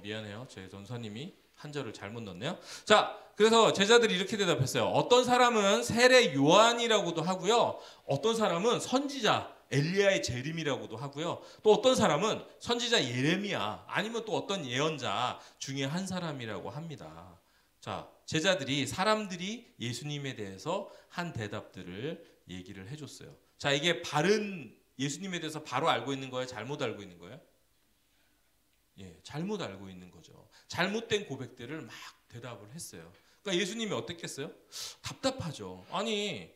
미안해요. 제 전사님이 한 절을 잘못 넣었네요. 자, 그래서 제자들이 이렇게 대답했어요. 어떤 사람은 세례 요한이라고도 하고요. 어떤 사람은 선지자 엘리야의 재림이라고도 하고요. 또 어떤 사람은 선지자 예레미야 아니면 또 어떤 예언자 중에 한 사람이라고 합니다. 자, 제자들이 사람들이 예수님에 대해서 한 대답들을 얘기를 해줬어요. 자, 이게 바른 예수님에 대해서 바로 알고 있는 거예요? 잘못 알고 있는 거예요? 예, 잘못 알고 있는 거죠. 잘못된 고백들을 막 대답을 했어요. 그러니까 예수님이 어땠겠어요? 답답하죠. 아니,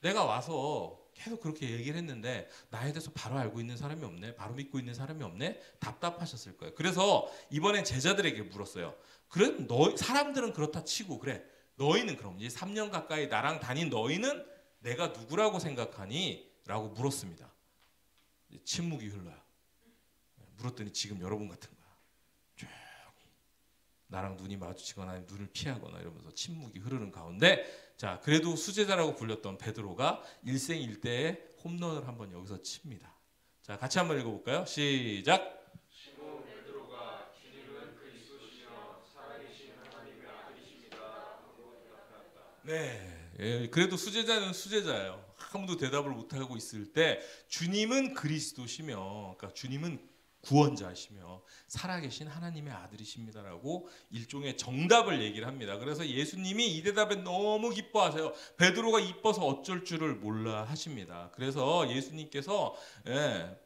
내가 와서 계속 그렇게 얘기를 했는데 나에 대해서 바로 알고 있는 사람이 없네, 바로 믿고 있는 사람이 없네, 답답하셨을 거예요. 그래서 이번엔 제자들에게 물었어요. 그래, 사람들은 그렇다 치고 그래, 너희는 그럼 이제 3년 가까이 나랑 다닌 너희는 내가 누구라고 생각하니? 라고 물었습니다. 침묵이 흘러요. 물었더니 지금 여러분 같은 거야. 조용히 나랑 눈이 마주치거나 눈을 피하거나 이러면서 침묵이 흐르는 가운데 자, 그래도 수제자라고 불렸던 베드로가 일생일대의 홈런을 한번 여기서 칩니다. 자, 같이 한번 읽어볼까요? 시작! 시몬 베드로가 주님은 그리스도시며 살아계신 하나님의 아들이십니다 하고 대답하였다. 네, 예, 그래도 수제자는 수제자예요. 아무도 대답을 못하고 있을 때 주님은 그리스도시며, 그러니까 주님은 구원자시며 살아계신 하나님의 아들이십니다라고 일종의 정답을 얘기를 합니다. 그래서 예수님이 이 대답에 너무 기뻐하세요. 베드로가 이뻐서 어쩔 줄을 몰라 하십니다. 그래서 예수님께서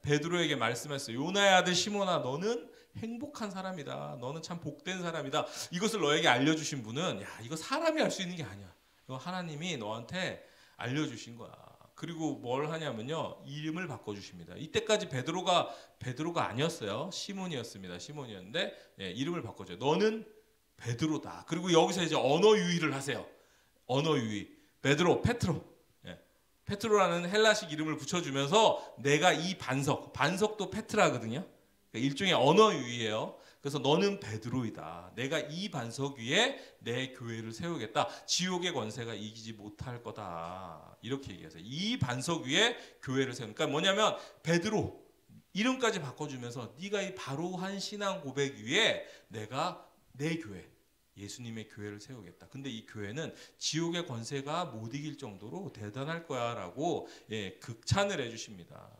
베드로에게 말씀했어요. 요나의 아들 시몬아, 너는 행복한 사람이다. 너는 참 복된 사람이다. 이것을 너에게 알려주신 분은 이거 사람이 알 수 있는 게 아니야. 이거 하나님이 너한테 알려주신 거야. 그리고 뭘 하냐면요, 이름을 바꿔주십니다. 이때까지 베드로가 아니었어요. 시몬이었습니다. 시몬이었는데 이름을 바꿔줘요. 너는 베드로다. 그리고 여기서 이제 언어 유희를 하세요. 언어 유희. 베드로, 페트로. 페트로라는 헬라식 이름을 붙여주면서 내가 이 반석도 페트라거든요. 일종의 언어 유희예요. 그래서 너는 베드로이다. 내가 이 반석 위에 내 교회를 세우겠다. 지옥의 권세가 이기지 못할 거다. 이렇게 얘기하세요. 이 반석 위에 교회를 세우니까 뭐냐면 베드로, 이름까지 바꿔주면서 네가 이 바로 한 신앙 고백 위에 내가 내 교회, 예수님의 교회를 세우겠다. 근데 이 교회는 지옥의 권세가 못 이길 정도로 대단할 거야라고 극찬을 해주십니다.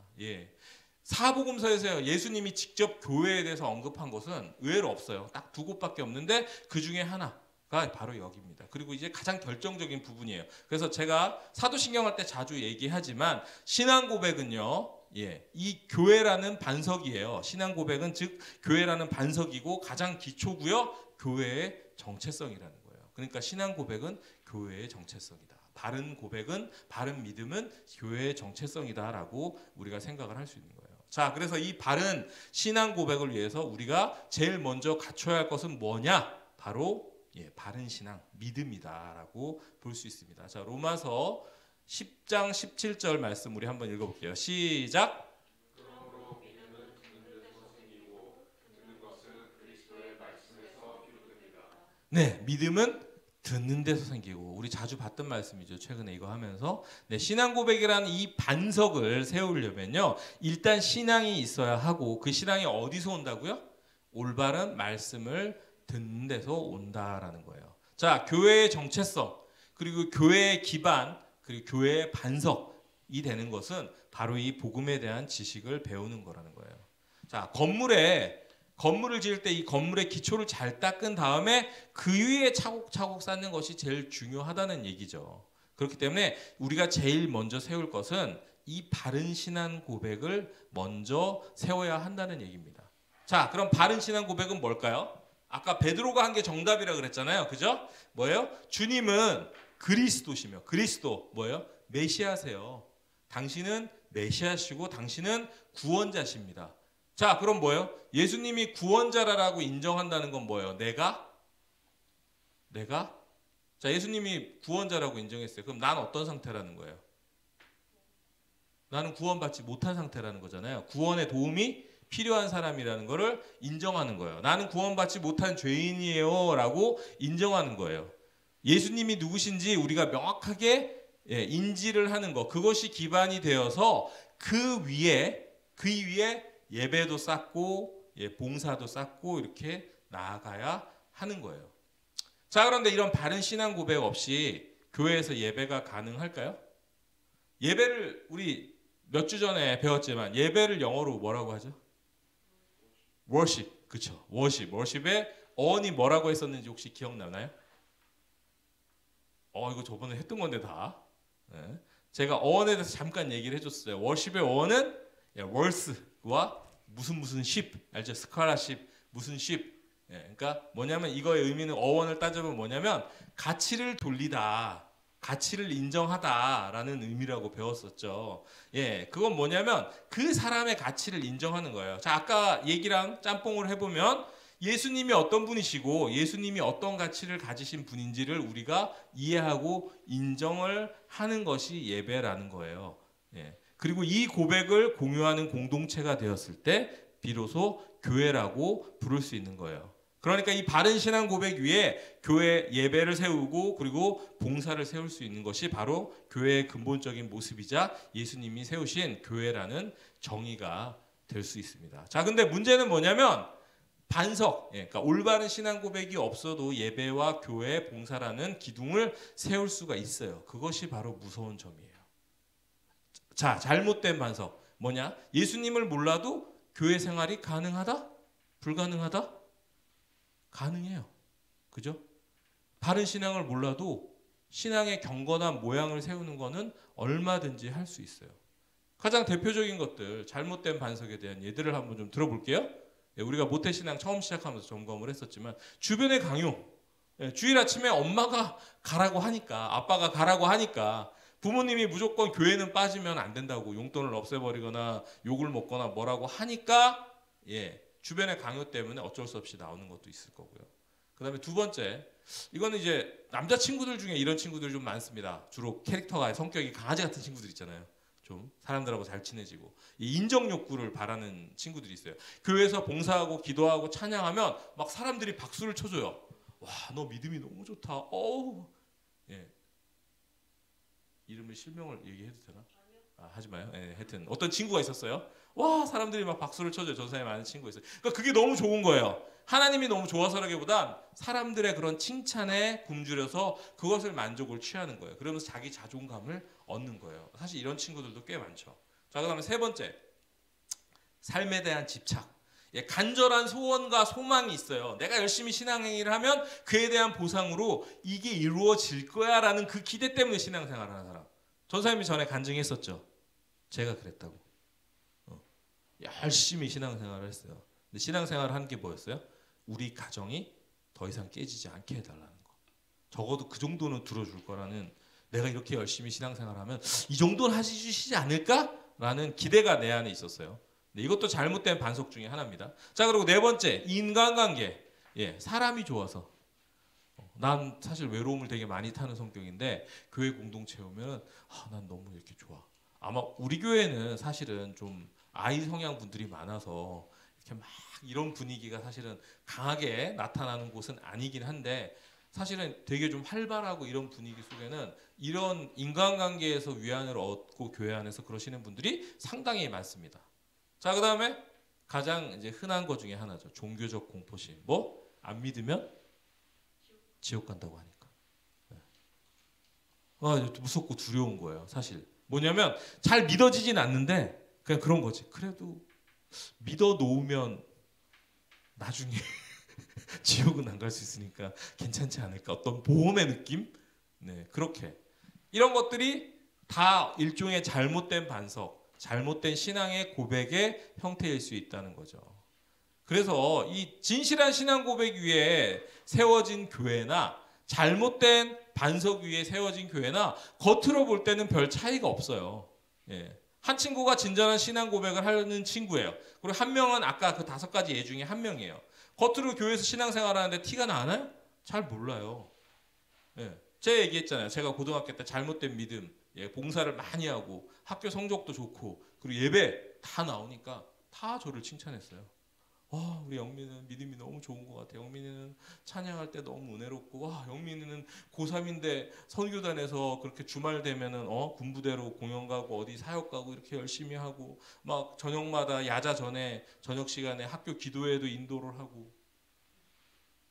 사복음서에서 예수님이 직접 교회에 대해서 언급한 것은 의외로 없어요. 딱 두 곳밖에 없는데 그 중에 하나가 바로 여기입니다. 그리고 이제 가장 결정적인 부분이에요. 그래서 제가 사도신경 할 때 자주 얘기하지만 신앙 고백은요. 이 교회라는 반석이에요. 신앙 고백은 즉 교회라는 반석이고 가장 기초고요. 교회의 정체성이라는 거예요. 그러니까 신앙 고백은 교회의 정체성이다. 바른 고백은 바른 믿음은 교회의 정체성이다라고 우리가 생각을 할 수 있는 거예요. 자, 그래서 이 바른 신앙 고백을 위해서 우리가 제일 먼저 갖춰야 할 것은 뭐냐? 바로 바른 신앙, 믿음이다라고 볼 수 있습니다. 자, 로마서 10장 17절 말씀 우리 한번 읽어볼게요. 시작. 그러므로 믿음은 듣는 데서 생기고 듣는 것은 그리스도의 말씀에서 비롯됩니다. 네, 믿음은 듣는 데서 생기고 우리 자주 봤던 말씀이죠. 최근에 이거 하면서 신앙 고백이라는 이 반석을 세우려면요. 일단 신앙이 있어야 하고 그 신앙이 어디서 온다고요? 올바른 말씀을 듣는 데서 온다라는 거예요. 자, 교회의 정체성 그리고 교회의 기반 그리고 교회의 반석이 되는 것은 바로 이 복음에 대한 지식을 배우는 거라는 거예요. 자, 건물을 지을 때 이 건물의 기초를 잘 닦은 다음에 그 위에 차곡차곡 쌓는 것이 제일 중요하다는 얘기죠. 그렇기 때문에 우리가 제일 먼저 세울 것은 이 바른 신앙 고백을 먼저 세워야 한다는 얘기입니다. 자, 그럼 바른 신앙 고백은 뭘까요? 아까 베드로가 한 게 정답이라 그랬잖아요. 그죠? 뭐예요? 주님은 그리스도시며 그리스도 뭐예요? 메시아세요. 당신은 메시아시고 당신은 구원자십니다. 자, 그럼 뭐예요? 예수님이 구원자라고 인정한다는 건 뭐예요? 내가? 자, 예수님이 구원자라고 인정했어요. 그럼 난 어떤 상태라는 거예요? 나는 구원받지 못한 상태라는 거잖아요. 구원의 도움이 필요한 사람이라는 거를 인정하는 거예요. 나는 구원받지 못한 죄인이에요 라고 인정하는 거예요. 예수님이 누구신지 우리가 명확하게 인지를 하는 것, 그것이 기반이 되어서 그 위에 예배도 쌓고 봉사도 쌓고 이렇게 나아가야 하는 거예요. 자, 그런데 이런 바른 신앙 고백 없이 교회에서 예배가 가능할까요? 예배를 우리 몇 주 전에 배웠지만 예배를 영어로 뭐라고 하죠? worship, 그렇죠? worship의 어원이 뭐라고 했었는지 혹시 기억나나요? 이거 저번에 했던 건데 다. 제가 어원에 대해서 잠깐 얘기를 해줬어요. worship의 어원은 worth와 무슨 ship, 알죠? 스칼라십, 무슨 ship. 그러니까 뭐냐면 이거의 의미는 어원을 따져보면 뭐냐면 가치를 돌리다, 가치를 인정하다라는 의미라고 배웠었죠. 그건 뭐냐면 그 사람의 가치를 인정하는 거예요. 자, 아까 얘기랑 짬뽕을 해보면 예수님이 어떤 분이시고 예수님이 어떤 가치를 가지신 분인지를 우리가 이해하고 인정을 하는 것이 예배라는 거예요. 그리고 이 고백을 공유하는 공동체가 되었을 때 비로소 교회라고 부를 수 있는 거예요. 그러니까 이 바른 신앙 고백 위에 교회 예배를 세우고 그리고 봉사를 세울 수 있는 것이 바로 교회의 근본적인 모습이자 예수님이 세우신 교회라는 정의가 될 수 있습니다. 자, 근데 문제는 뭐냐면 반석, 그러니까 올바른 신앙 고백이 없어도 예배와 교회 봉사라는 기둥을 세울 수가 있어요. 그것이 바로 무서운 점이에요. 자, 잘못된 반석 뭐냐? 예수님을 몰라도 교회 생활이 가능하다? 불가능하다? 가능해요. 그죠? 바른 신앙을 몰라도 신앙의 경건한 모양을 세우는 거는 얼마든지 할 수 있어요. 가장 대표적인 것들, 잘못된 반석에 대한 예들을 한번 좀 들어볼게요. 우리가 모태신앙 처음 시작하면서 점검을 했었지만 주변의 강요, 주일 아침에 엄마가 가라고 하니까, 아빠가 가라고 하니까 부모님이 무조건 교회는 빠지면 안 된다고 용돈을 없애버리거나 욕을 먹거나 뭐라고 하니까 주변의 강요 때문에 어쩔 수 없이 나오는 것도 있을 거고요. 그 다음에 두 번째, 이거는 이제 남자친구들 중에 이런 친구들이 좀 많습니다. 주로 캐릭터가 성격이 강아지 같은 친구들 있잖아요. 좀 사람들하고 잘 친해지고 이 인정 욕구를 바라는 친구들이 있어요. 교회에서 봉사하고 기도하고 찬양하면 막 사람들이 박수를 쳐줘요. 와, 너 믿음이 너무 좋다. 어우. 이름을 실명을 얘기해도 되나? 하지 마요. 예, 하여튼 어떤 친구가 있었어요. 와, 사람들이 막 박수를 쳐줘요. 전사에 많은 친구가 있어요. 그러니까 그게 너무 좋은 거예요. 하나님이 너무 좋아서라기보단 사람들의 그런 칭찬에 굶주려서 그것을 만족을 취하는 거예요. 그러면서 자기 자존감을 얻는 거예요. 사실 이런 친구들도 꽤 많죠. 자, 그다음에 세 번째, 삶에 대한 집착. 예, 간절한 소원과 소망이 있어요. 내가 열심히 신앙행위를 하면 그에 대한 보상으로 이게 이루어질 거야라는 그 기대 때문에 신앙생활을 하는 사람. 전사님이 전에 간증했었죠. 제가 그랬다고. 열심히 신앙생활을 했어요. 근데 신앙생활을 한 게 뭐였어요? 우리 가정이 더 이상 깨지지 않게 해달라는 거. 적어도 그 정도는 들어줄 거라는, 내가 이렇게 열심히 신앙생활하면 이 정도는 해주시지 않을까라는 기대가 내 안에 있었어요. 근데 이것도 잘못된 반석 중에 하나입니다. 자, 그리고 네 번째, 인간관계. 예, 사람이 좋아서. 난 사실 외로움을 되게 많이 타는 성격인데 교회 공동체 오면 난 너무 이렇게 좋아. 아마 우리 교회는 사실은 좀 아이 성향 분들이 많아서 이렇게 막 이런 분위기가 사실은 강하게 나타나는 곳은 아니긴 한데, 사실은 되게 좀 활발하고 이런 분위기 속에는 이런 인간관계에서 위안을 얻고 교회 안에서 그러시는 분들이 상당히 많습니다. 자, 그다음에 가장 이제 흔한 것 중에 하나죠. 종교적 공포심. 뭐? 안 믿으면 지옥 간다고 하니까. 무섭고 두려운 거예요, 사실. 뭐냐면 잘 믿어지진 않는데 그냥 그런 거지. 그래도 믿어 놓으면 나중에 지옥은 안 갈 수 있으니까 괜찮지 않을까. 어떤 보험의 느낌? 네, 그렇게. 이런 것들이 다 일종의 잘못된 반석, 잘못된 신앙의 고백의 형태일 수 있다는 거죠. 그래서 이 진실한 신앙 고백 위에 세워진 교회나 잘못된 반석 위에 세워진 교회나 겉으로 볼 때는 별 차이가 없어요. 예. 한 친구가 진정한 신앙 고백을 하는 친구예요. 그리고 한 명은 아까 그 5가지 예 중에 한 명이에요. 겉으로 교회에서 신앙생활 하는데 티가 나나요? 잘 몰라요. 예. 제가 얘기했잖아요. 제가 고등학교 때 잘못된 믿음, 봉사를 많이 하고 학교 성적도 좋고 그리고 예배 다 나오니까 다 저를 칭찬했어요. 와, 우리 영민이는 믿음이 너무 좋은 것 같아. 영민이는 찬양할 때 너무 은혜롭고, 와, 영민이는 고3인데 선교단에서 그렇게 주말 되면은 군부대로 공연 가고 어디 사역 가고 이렇게 열심히 하고 막 저녁마다 야자 전에 저녁 시간에 학교 기도회도 인도를 하고.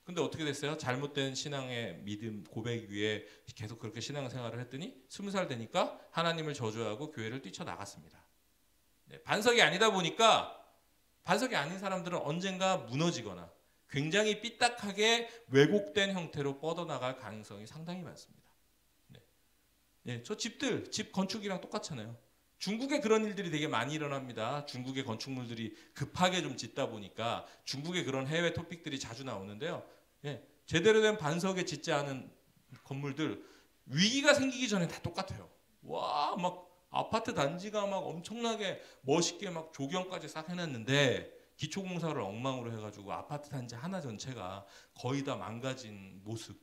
근데 어떻게 됐어요? 잘못된 신앙의 믿음 고백 위에 계속 그렇게 신앙생활을 했더니 20살 되니까 하나님을 저주하고 교회를 뛰쳐나갔습니다. 네, 반석이 아니다 보니까 반석이 아닌 사람들은 언젠가 무너지거나 굉장히 삐딱하게 왜곡된 형태로 뻗어나갈 가능성이 상당히 많습니다. 네, 저 집 건축이랑 똑같잖아요. 중국에 그런 일들이 되게 많이 일어납니다. 중국의 건축물들이 급하게 좀 짓다 보니까 중국의 그런 해외 토픽들이 자주 나오는데요. 예, 제대로 된 반석에 짓지 않은 건물들 위기가 생기기 전에 다 똑같아요. 와, 막 아파트 단지가 막 엄청나게 멋있게 막 조경까지 싹 해놨는데 기초공사를 엉망으로 해가지고 아파트 단지 하나 전체가 거의 다 망가진 모습.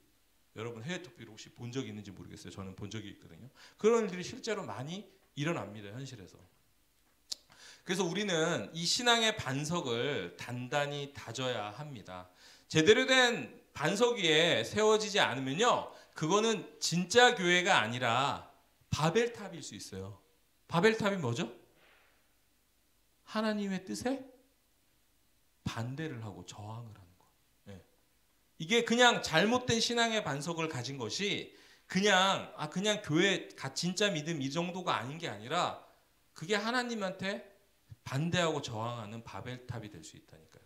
여러분 해외 토픽을 혹시 본 적이 있는지 모르겠어요. 저는 본 적이 있거든요. 그런 일들이 실제로 많이 일어납니다, 현실에서. 그래서 우리는 이 신앙의 반석을 단단히 다져야 합니다. 제대로 된 반석 위에 세워지지 않으면요, 그거는 진짜 교회가 아니라 바벨탑일 수 있어요. 바벨탑이 뭐죠? 하나님의 뜻에 반대를 하고 저항을 하는 거. 네. 이게 그냥 잘못된 신앙의 반석을 가진 것이 그냥 교회 진짜 믿음 이 정도가 아닌 게 아니라 그게 하나님한테 반대하고 저항하는 바벨탑이 될 수 있다니까요.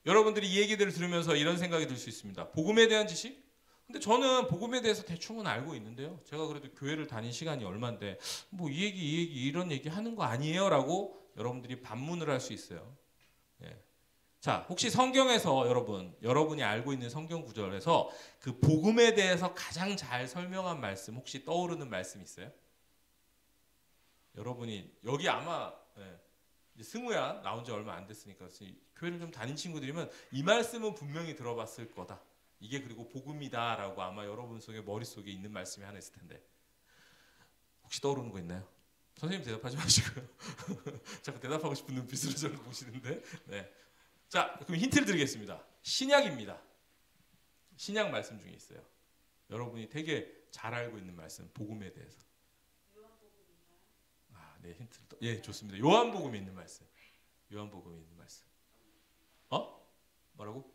여러분들이 이 얘기들을 들으면서 이런 생각이 들 수 있습니다. 복음에 대한 지식? 근데 저는 복음에 대해서 대충은 알고 있는데요. 제가 그래도 교회를 다닌 시간이 얼만데 뭐 이 얘기 이런 얘기 하는 거 아니에요? 라고 여러분들이 반문을 할 수 있어요. 예. 자, 혹시 성경에서 여러분이 알고 있는 성경 구절에서 그 복음에 대해서 가장 잘 설명한 말씀 혹시 떠오르는 말씀 있어요? 여러분이 여기 아마 이제 승우야 나온 지 얼마 안 됐으니까 교회를 좀 다닌 친구들이면 이 말씀은 분명히 들어봤을 거다. 이게 그리고 복음이다라고 아마 여러분 속에 머릿속에 있는 말씀이 하나 있을 텐데 혹시 떠오르는 거 있나요? 선생님 대답하지 마시고요. 자꾸 대답하고 싶은 눈빛으로 저를 보시는데. 네. 자, 그럼 힌트를 드리겠습니다. 신약입니다. 신약 말씀 중에 있어요. 여러분이 되게 잘 알고 있는 말씀, 복음에 대해서. 네, 힌트를 예, 좋습니다. 요한복음에 있는 말씀. 요한복음에 있는 말씀. 뭐라고?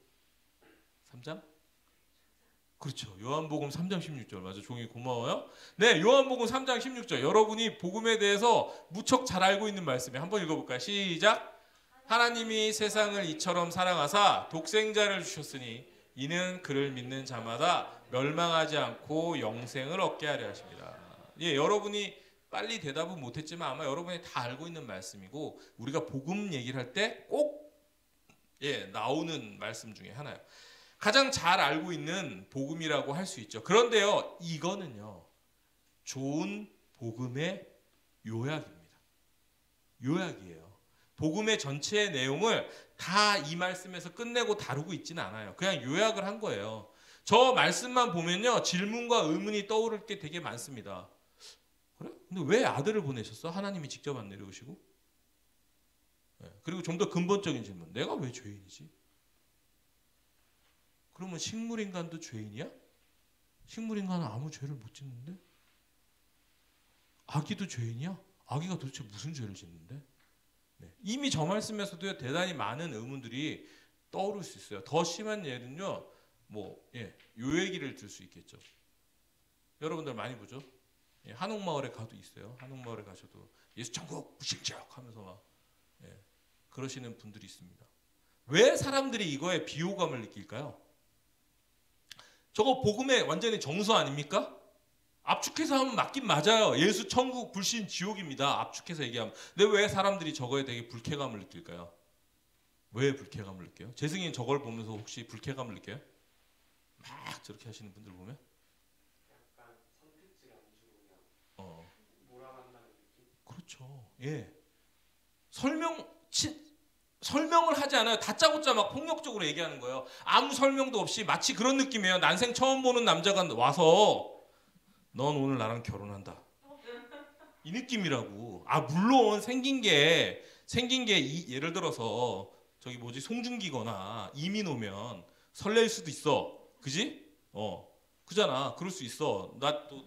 3장? 그렇죠. 요한복음 3장 16절. 맞아. 종이 고마워요. 네, 요한복음 3장 16절. 여러분이 복음에 대해서 무척 잘 알고 있는 말씀에 한번 읽어볼까요? 시작. 하나님이 세상을 이처럼 사랑하사 독생자를 주셨으니 이는 그를 믿는 자마다 멸망하지 않고 영생을 얻게 하려 하십니다. 예, 여러분이 빨리 대답은 못했지만 아마 여러분이 다 알고 있는 말씀이고 우리가 복음 얘기를 할 때 꼭 나오는 말씀 중에 하나예요. 가장 잘 알고 있는 복음이라고 할 수 있죠. 그런데요, 이거는요, 좋은 복음의 요약입니다. 요약이에요. 복음의 전체의 내용을 다 이 말씀에서 끝내고 다루고 있지는 않아요. 그냥 요약을 한 거예요. 저 말씀만 보면요, 질문과 의문이 떠오를 게 되게 많습니다. 그래? 근데 왜 아들을 보내셨어? 하나님이 직접 안 내려오시고? 그리고 좀 더 근본적인 질문. 내가 왜 죄인이지? 그러면 식물인간도 죄인이야? 식물인간은 아무 죄를 못 짓는데? 아기도 죄인이야? 아기가 도대체 무슨 죄를 짓는데? 이미 저 말씀에서도 대단히 많은 의문들이 떠오를 수 있어요. 더 심한 예는요, 요 얘기를 들 수 있겠죠. 여러분들 많이 보죠? 한옥마을에 가도 있어요. 한옥마을에 가셔도 예수 천국 무실적 하면서 막 그러시는 분들이 있습니다. 왜 사람들이 이거에 비호감을 느낄까요? 저거 복음의 완전히 정수 아닙니까? 압축해서 하면 맞긴 맞아요. 예수 천국 불신 지옥입니다. 압축해서 얘기하면. 근데 왜 사람들이 저거에 되게 불쾌감을 느낄까요? 왜 불쾌감을 느껴요? 재승이는 저걸 보면서 혹시 불쾌감을 느껴요? 막 저렇게 하시는 분들 보면? 약간 선택지를 안 주고 그냥 몰아간다는 느낌? 그렇죠. 예. 설명을 하지 않아요. 다짜고짜 막 폭력적으로 얘기하는 거예요. 아무 설명도 없이 마치 그런 느낌이에요. 난생 처음 보는 남자가 와서 넌 오늘 나랑 결혼한다. 이 느낌이라고. 물론 생긴 게 예를 들어서 저기 송중기거나 이민 오면 설렐 수도 있어. 그지? 그잖아. 그럴 수 있어.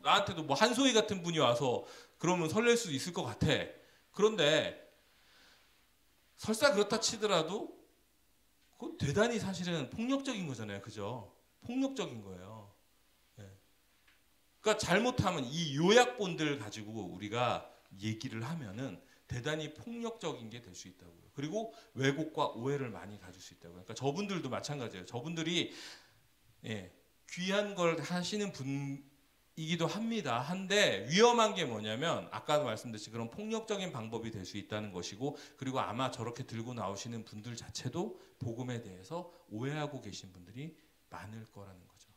나한테도 뭐 한소희 같은 분이 와서 그러면 설렐 수도 있을 것 같아. 그런데 설사 그렇다 치더라도 그건 대단히 사실은 폭력적인 거잖아요. 그죠? 폭력적인 거예요. 그러니까 잘못하면 이 요약본들 가지고 우리가 얘기를 하면은 대단히 폭력적인 게 될 수 있다고요. 그리고 왜곡과 오해를 많이 가질 수 있다고요. 그러니까 저분들도 마찬가지예요. 저분들이 귀한 걸 하시는 분이기도 합니다. 한데 위험한 게 뭐냐면 아까도 말씀드렸듯이 그런 폭력적인 방법이 될 수 있다는 것이고, 그리고 아마 저렇게 들고 나오시는 분들 자체도 복음에 대해서 오해하고 계신 분들이 많을 거라는 거죠.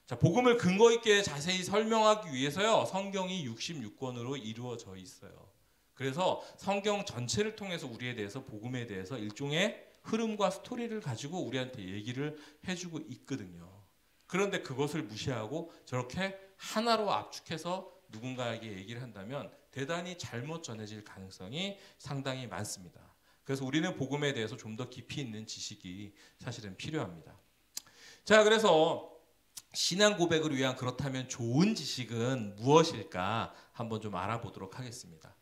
자, 복음을 근거 있게 자세히 설명하기 위해서요, 성경이 66권으로 이루어져 있어요. 그래서 성경 전체를 통해서 우리에 대해서, 복음에 대해서 일종의 흐름과 스토리를 가지고 우리한테 얘기를 해주고 있거든요. 그런데 그것을 무시하고 저렇게 하나로 압축해서 누군가에게 얘기를 한다면 대단히 잘못 전해질 가능성이 상당히 많습니다. 그래서 우리는 복음에 대해서 좀 더 깊이 있는 지식이 사실은 필요합니다. 자, 그래서 신앙 고백을 위한 그렇다면 좋은 지식은 무엇일까 한번 좀 알아보도록 하겠습니다.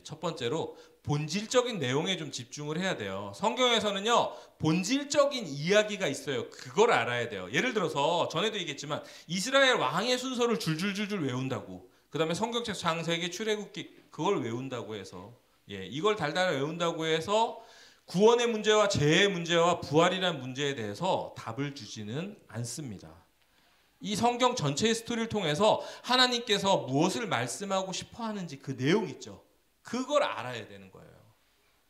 첫 번째로 본질적인 내용에 좀 집중을 해야 돼요. 성경에서는요, 본질적인 이야기가 있어요. 그걸 알아야 돼요. 예를 들어서 전에도 얘기했지만 이스라엘 왕의 순서를 줄줄줄줄 외운다고, 그 다음에 성경책 창세기, 출애굽기 그걸 외운다고 해서, 이걸 달달 외운다고 해서 구원의 문제와 죄의 문제와 부활이라는 문제에 대해서 답을 주지는 않습니다. 이 성경 전체의 스토리를 통해서 하나님께서 무엇을 말씀하고 싶어 하는지 그 내용 있죠. 그걸 알아야 되는 거예요.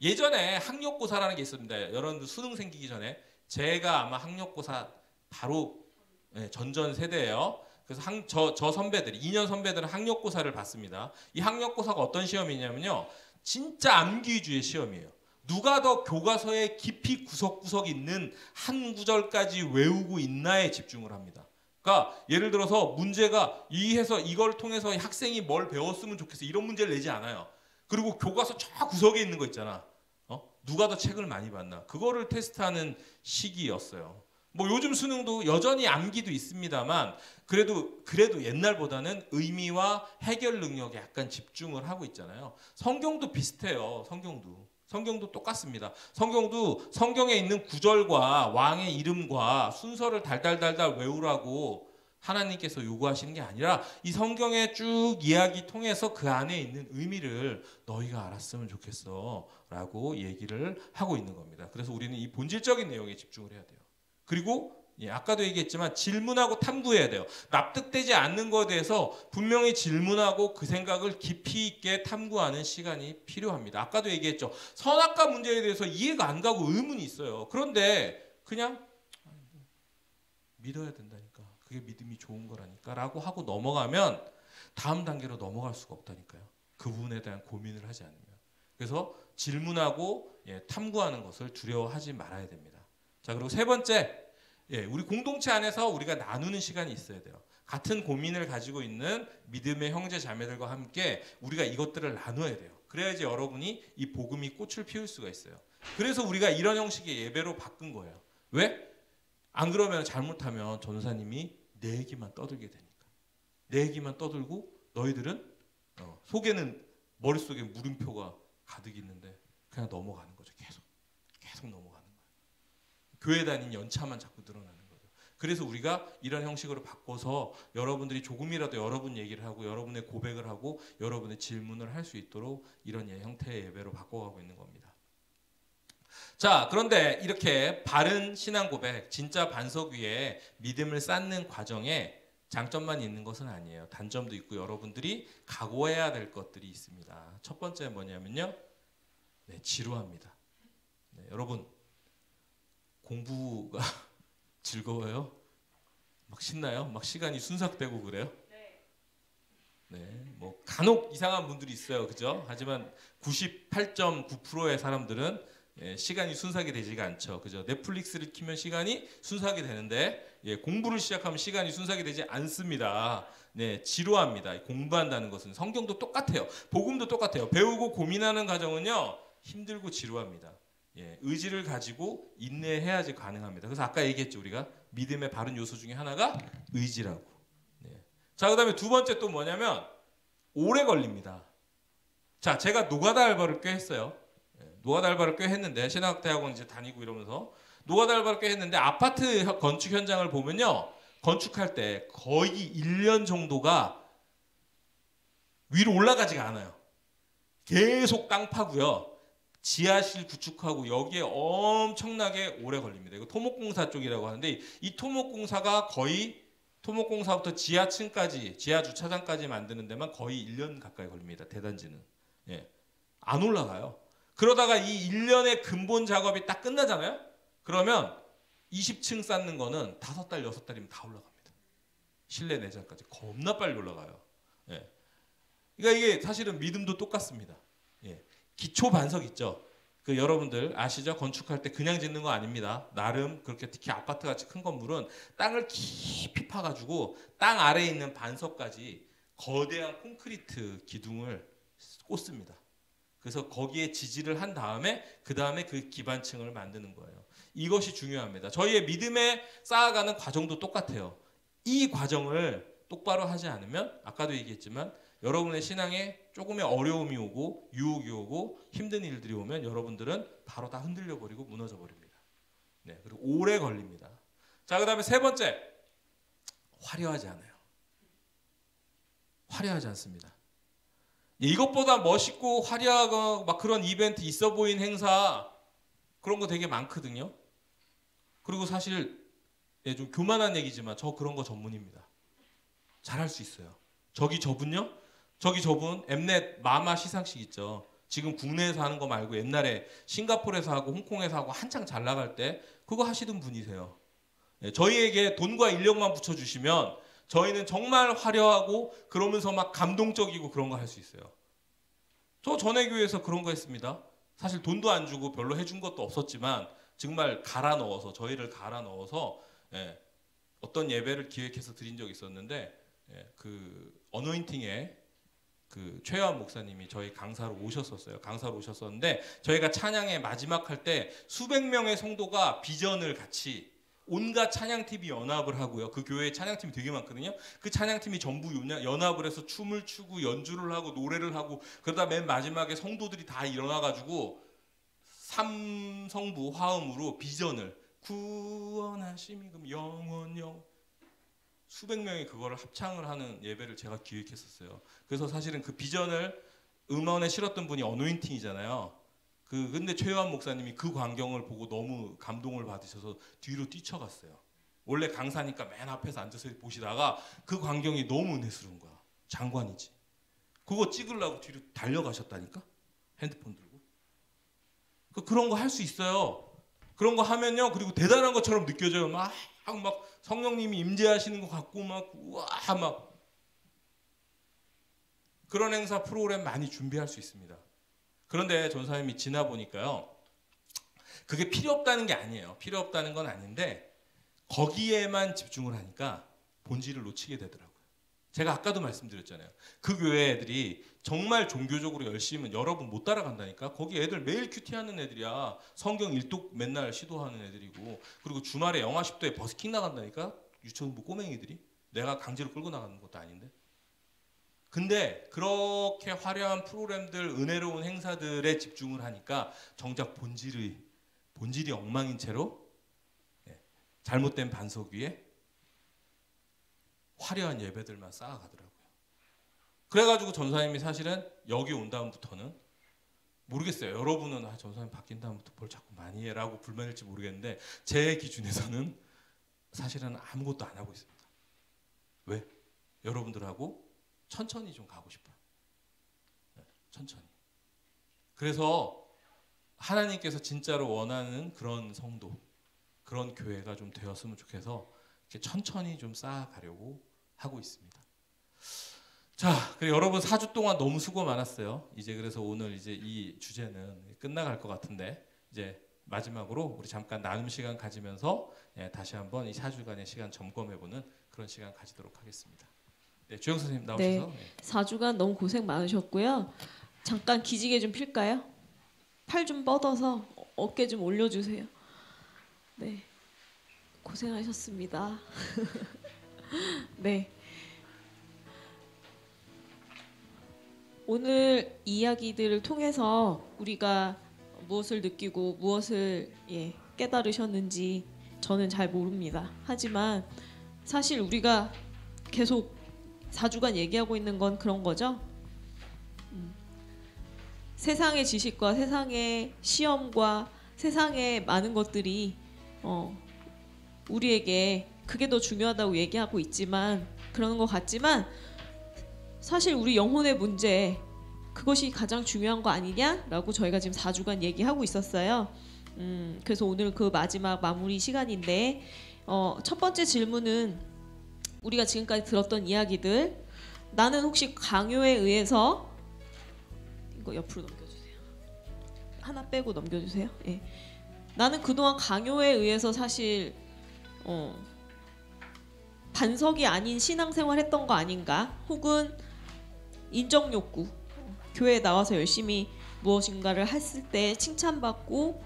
예전에 학력고사라는 게 있었습니다. 여러분들 수능 생기기 전에 제가 아마 학력고사 바로 전전 세대예요. 그래서 저 선배들이 2년 선배들은 학력고사를 봤습니다. 이 학력고사가 어떤 시험이냐면요, 진짜 암기 위주의 시험이에요. 누가 더 교과서에 깊이 구석구석 있는 한 구절까지 외우고 있나에 집중을 합니다. 그러니까 예를 들어서 문제가 이걸 통해서 학생이 뭘 배웠으면 좋겠어, 이런 문제를 내지 않아요. 그리고 교과서 저 구석에 있는 거 있잖아. 누가 더 책을 많이 봤나, 그거를 테스트하는 시기였어요. 뭐 요즘 수능도 여전히 암기도 있습니다만 그래도 옛날보다는 의미와 해결 능력에 약간 집중을 하고 있잖아요. 성경도 비슷해요. 성경도 똑같습니다. 성경도 성경에 있는 구절과 왕의 이름과 순서를 달달달달 외우라고 하나님께서 요구하시는 게 아니라 이 성경의 쭉 이야기 통해서 그 안에 있는 의미를 너희가 알았으면 좋겠어 라고 얘기를 하고 있는 겁니다. 그래서 우리는 이 본질적인 내용에 집중을 해야 돼요. 그리고 아까도 얘기했지만 질문하고 탐구해야 돼요. 납득되지 않는 것에 대해서 분명히 질문하고 그 생각을 깊이 있게 탐구하는 시간이 필요합니다. 아까도 얘기했죠. 선악과 문제에 대해서 이해가 안 가고 의문이 있어요. 그런데 그냥 믿어야 된다니까. 그게 믿음이 좋은 거라니까 라고 하고 넘어가면 다음 단계로 넘어갈 수가 없다니까요. 그 부분에 대한 고민을 하지 않으면. 그래서 질문하고 탐구하는 것을 두려워하지 말아야 됩니다. 자, 그리고 세 번째, 우리 공동체 안에서 우리가 나누는 시간이 있어야 돼요. 같은 고민을 가지고 있는 믿음의 형제 자매들과 함께 우리가 이것들을 나눠야 돼요. 그래야지 여러분이 이 복음이 꽃을 피울 수가 있어요. 그래서 우리가 이런 형식의 예배로 바꾼 거예요. 왜? 안 그러면 잘못하면 전사님이 내 얘기만 떠들게 되니까. 내 얘기만 떠들고 너희들은 속에는 머릿속에 물음표가 가득 있는데 그냥 넘어가는 거죠. 계속 넘어가는 거예요. 교회 다닌 연차만 자꾸 늘어나는 거죠. 그래서 우리가 이런 형식으로 바꿔서 여러분들이 조금이라도 여러분 얘기를 하고 여러분의 고백을 하고 여러분의 질문을 할 수 있도록 이런 형태의 예배로 바꿔가고 있는 겁니다. 자, 그런데 이렇게 바른 신앙 고백, 진짜 반석 위에 믿음을 쌓는 과정에 장점만 있는 것은 아니에요. 단점도 있고 여러분들이 각오해야 될 것들이 있습니다. 첫 번째 뭐냐면요. 지루합니다. 여러분 공부가 즐거워요? 막 신나요? 막 시간이 순삭되고 그래요? 뭐 간혹 이상한 분들이 있어요. 그죠? 하지만 98.9%의 사람들은 시간이 순삭이 되지가 않죠. 그죠? 넷플릭스를 키면 시간이 순삭이 되는데 공부를 시작하면 시간이 순삭이 되지 않습니다. 지루합니다. 공부한다는 것은 성경도 똑같아요. 복음도 똑같아요. 배우고 고민하는 과정은요. 힘들고 지루합니다. 의지를 가지고 인내해야지 가능합니다. 그래서 아까 얘기했죠. 우리가 믿음의 바른 요소 중에 하나가 의지라고. 자, 그 다음에 두 번째 또 뭐냐면 오래 걸립니다. 자, 제가 노가다 알바를 꽤 했어요. 노가다 알바를 꽤 했는데 신학대학원 이제 다니고 이러면서 노가다 알바를 꽤 했는데 아파트 건축 현장을 보면요. 건축할 때 거의 1년 정도가 위로 올라가지가 않아요. 계속 땅 파고요. 지하실 구축하고 여기에 엄청나게 오래 걸립니다. 이거 토목공사 쪽이라고 하는데 이 토목공사가 거의 토목공사부터 지하층까지 지하 주차장까지 만드는 데만 거의 1년 가까이 걸립니다. 대단지는. 안 올라가요. 그러다가 이 1년의 근본 작업이 딱 끝나잖아요. 그러면 20층 쌓는 거는 5달, 6달이면 다 올라갑니다. 실내 내장까지 겁나 빨리 올라가요. 그러니까 이게 사실은 믿음도 똑같습니다. 기초 반석 있죠. 그 여러분들 아시죠? 건축할 때 그냥 짓는 거 아닙니다. 나름 그렇게 특히 아파트 같이 큰 건물은 땅을 깊이 파가지고 땅 아래에 있는 반석까지 거대한 콘크리트 기둥을 꽂습니다. 그래서 거기에 지지를 한 다음에 그 다음에 그 기반층을 만드는 거예요. 이것이 중요합니다. 저희의 믿음에 쌓아가는 과정도 똑같아요. 이 과정을 똑바로 하지 않으면 아까도 얘기했지만 여러분의 신앙에 조금의 어려움이 오고 유혹이 오고 힘든 일들이 오면 여러분들은 바로 다 흔들려 버리고 무너져 버립니다. 그리고 오래 걸립니다. 자, 그다음에 세 번째, 화려하지 않아요. 화려하지 않습니다. 이것보다 멋있고 화려하고 막 그런 이벤트 있어 보인 행사 그런 거 되게 많거든요. 그리고 사실 좀 교만한 얘기지만 저 그런 거 전문입니다. 잘할 수 있어요. 저기 저분 엠넷 마마 시상식 있죠. 지금 국내에서 하는 거 말고 옛날에 싱가포르에서 하고 홍콩에서 하고 한창 잘 나갈 때 그거 하시던 분이세요. 저희에게 돈과 인력만 붙여주시면 저희는 정말 화려하고 그러면서 막 감동적이고 그런 거 할 수 있어요. 저 전에 교회에서 그런 거 했습니다. 사실 돈도 안 주고 별로 해준 것도 없었지만 정말 저희를 갈아 넣어서 어떤 예배를 기획해서 드린 적이 있었는데 그 어노인팅에 그 최요한 목사님이 저희 강사로 오셨었는데 저희가 찬양의 마지막 할 때 수백 명의 성도가 비전을 같이 온갖 찬양팀이 연합을 하고요. 그 교회에 찬양팀이 되게 많거든요. 그 찬양팀이 전부 연합을 해서 춤을 추고 연주를 하고 노래를 하고 그러다 맨 마지막에 성도들이 다 일어나가지고 삼성부 화음으로 비전을 구원하심이 그럼 영원 수백 명이 그거를 합창을 하는 예배를 제가 기획했었어요. 그래서 사실은 그 비전을 음원에 실었던 분이 어노인팅이잖아요. 근데 최요한 목사님이 그 광경을 보고 너무 감동을 받으셔서 뒤로 뛰쳐갔어요. 원래 강사니까 맨 앞에서 앉아서 보시다가 그 광경이 너무 은혜스러운 거야. 장관이지. 그거 찍으려고 뒤로 달려가셨다니까? 핸드폰 들고. 그런 거 할 수 있어요. 그런 거 하면요. 그리고 대단한 것처럼 느껴져요. 막 성령님이 임재하시는 것 같고 우와 그런 행사 프로그램 많이 준비할 수 있습니다. 그런데 전사님이 지나 보니까요. 그게 필요 없다는 게 아니에요. 필요 없다는 건 아닌데 거기에만 집중을 하니까 본질을 놓치게 되더라고요. 제가 아까도 말씀드렸잖아요. 그 교회 애들이 정말 종교적으로 열심히 여러분 못 따라간다니까. 거기 애들 매일 큐티하는 애들이야. 성경 일독 맨날 시도하는 애들이고 그리고 주말에 영화 10도에 버스킹 나간다니까. 유치원부 꼬맹이들이. 내가 강제로 끌고 나가는 것도 아닌데. 근데 그렇게 화려한 프로그램들, 은혜로운 행사들에 집중을 하니까 정작 본질이 엉망인 채로 잘못된 반석 위에 화려한 예배들만 쌓아가더라고요. 그래가지고 전사님이 사실은 여기 온 다음부터는 모르겠어요. 여러분은 전사님 바뀐 다음부터 뭘 자꾸 많이 해라고 불만일지 모르겠는데 제 기준에서는 사실은 아무것도 안 하고 있습니다. 왜? 여러분들하고 천천히 좀 가고 싶어요. 천천히. 그래서 하나님께서 진짜로 원하는 그런 성도, 그런 교회가 좀 되었으면 좋겠어 이렇게 천천히 좀 쌓아가려고 하고 있습니다. 자, 그리고 여러분 4주 동안 너무 수고 많았어요. 이제 그래서 오늘 이제 이 주제는 끝나갈 것 같은데 이제 마지막으로 우리 잠깐 나눔 시간 가지면서 다시 한번 이 4주간의 시간 점검해보는 그런 시간 가지도록 하겠습니다. 네, 주영 선생님 나오셔서. 네, 4주간 너무 고생 많으셨고요. 잠깐 기지개 좀 필까요? 팔 좀 뻗어서 어깨 좀 올려주세요. 네, 고생하셨습니다. 네, 오늘 이야기들을 통해서 우리가 무엇을 느끼고 무엇을 깨달으셨는지 저는 잘 모릅니다. 하지만 사실 우리가 계속 4주간 얘기하고 있는 건 그런 거죠. 세상의 지식과 세상의 시험과 세상의 많은 것들이 우리에게 그게 더 중요하다고 얘기하고 있지만 그러는 것 같지만 사실 우리 영혼의 문제 그것이 가장 중요한 거 아니냐라고 저희가 지금 4주간 얘기하고 있었어요. 그래서 오늘 그 마지막 마무리 시간인데 첫 번째 질문은 우리가 지금까지 들었던 이야기들 나는 혹시 강요에 의해서 이거 옆으로 넘겨주세요. 하나 빼고 넘겨주세요. 예. 나는 그동안 강요에 의해서 사실 반석이 아닌 신앙생활 했던 거 아닌가 혹은 인정 욕구 교회에 나와서 열심히 무엇인가를 했을 때 칭찬받고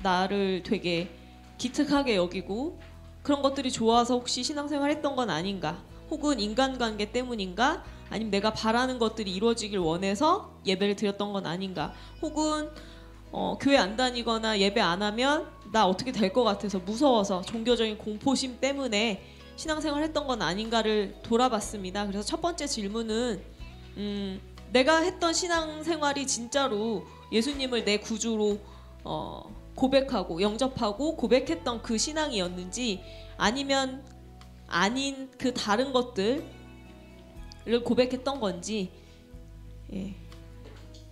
나를 되게 기특하게 여기고 그런 것들이 좋아서 혹시 신앙생활 했던 건 아닌가 혹은 인간관계 때문인가 아니면 내가 바라는 것들이 이루어지길 원해서 예배를 드렸던 건 아닌가 혹은 교회 안 다니거나 예배 안 하면 나 어떻게 될 것 같아서 무서워서 종교적인 공포심 때문에 신앙생활 했던 건 아닌가를 돌아봤습니다. 그래서 첫 번째 질문은 내가 했던 신앙생활이 진짜로 예수님을 내 구주로 고백하고 영접하고 고백했던 그 신앙이었는지 아니면 아닌 그 다른 것들을 고백했던 건지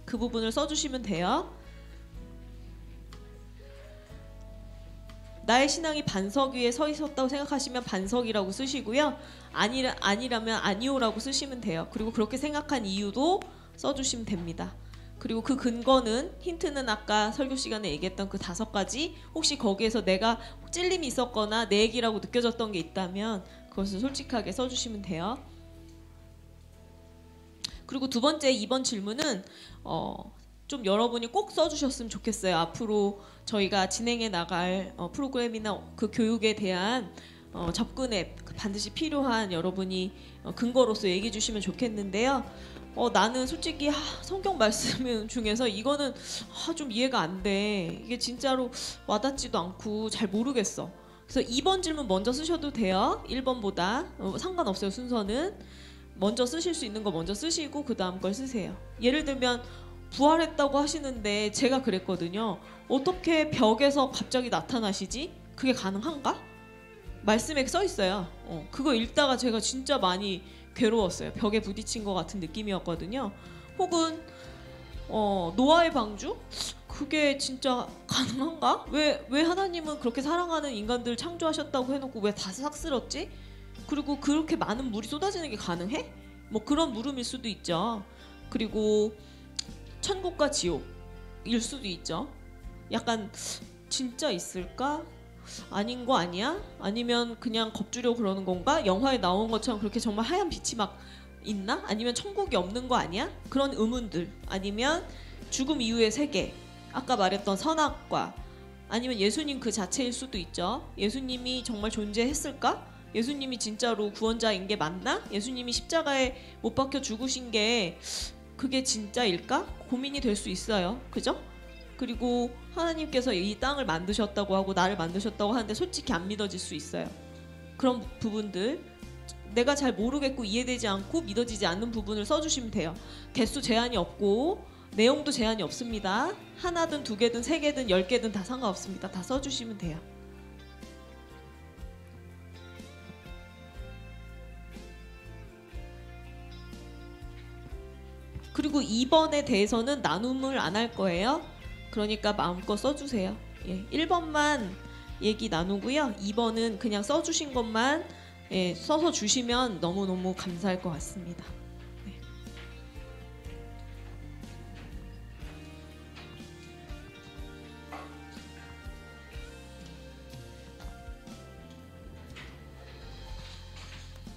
그 부분을 써주시면 돼요. 나의 신앙이 반석 위에 서 있었다고 생각하시면 반석이라고 쓰시고요. 아니라면 아니오라고 쓰시면 돼요. 그리고 그렇게 생각한 이유도 써주시면 됩니다. 그리고 그 근거는 힌트는 아까 설교 시간에 얘기했던 그 5가지 혹시 거기에서 내가 찔림이 있었거나 내 얘기라고 느껴졌던 게 있다면 그것을 솔직하게 써주시면 돼요. 그리고 두 번째 2번 질문은 좀 여러분이 꼭 써주셨으면 좋겠어요. 앞으로 저희가 진행해 나갈 프로그램이나 그 교육에 대한 접근에 반드시 필요한 여러분이 근거로서 얘기해 주시면 좋겠는데요. 나는 솔직히 성경 말씀 중에서 이거는 좀 이해가 안 돼. 이게 진짜로 와닿지도 않고 잘 모르겠어. 그래서 2번 질문 먼저 쓰셔도 돼요. 1번보다 상관없어요. 순서는 먼저 쓰실 수 있는 거 먼저 쓰시고 그 다음 걸 쓰세요. 예를 들면 부활했다고 하시는데 제가 그랬거든요. 어떻게 벽에서 갑자기 나타나시지? 그게 가능한가? 말씀에 써 있어요. 그거 읽다가 제가 진짜 많이 괴로웠어요. 벽에 부딪힌 것 같은 느낌이었거든요. 혹은 노아의 방주? 그게 진짜 가능한가? 왜 하나님은 그렇게 사랑하는 인간들 창조하셨다고 해놓고 왜 다 삭슬었지? 그리고 그렇게 많은 물이 쏟아지는 게 가능해? 뭐 그런 물음일 수도 있죠. 그리고 천국과 지옥일 수도 있죠. 약간 진짜 있을까? 아닌 거 아니야? 아니면 그냥 겁주려고 그러는 건가? 영화에 나온 것처럼 그렇게 정말 하얀 빛이 막 있나? 아니면 천국이 없는 거 아니야? 그런 의문들. 아니면 죽음 이후의 세계. 아까 말했던 선악과. 아니면 예수님 그 자체일 수도 있죠. 예수님이 정말 존재했을까? 예수님이 진짜로 구원자인 게 맞나? 예수님이 십자가에 못 박혀 죽으신 게 그게 진짜일까? 고민이 될 수 있어요. 그죠? 그리고 하나님께서 이 땅을 만드셨다고 하고 나를 만드셨다고 하는데 솔직히 안 믿어질 수 있어요. 그런 부분들 내가 잘 모르겠고 이해되지 않고 믿어지지 않는 부분을 써주시면 돼요. 개수 제한이 없고 내용도 제한이 없습니다. 하나든 두 개든 세 개든 10개든 다 상관없습니다. 다 써주시면 돼요. 그리고 2번에 대해서는 나눔을 안 할 거예요. 그러니까 마음껏 써주세요. 1번만 얘기 나누고요. 2번은 그냥 써주신 것만 써서 주시면 너무너무 감사할 것 같습니다. 네.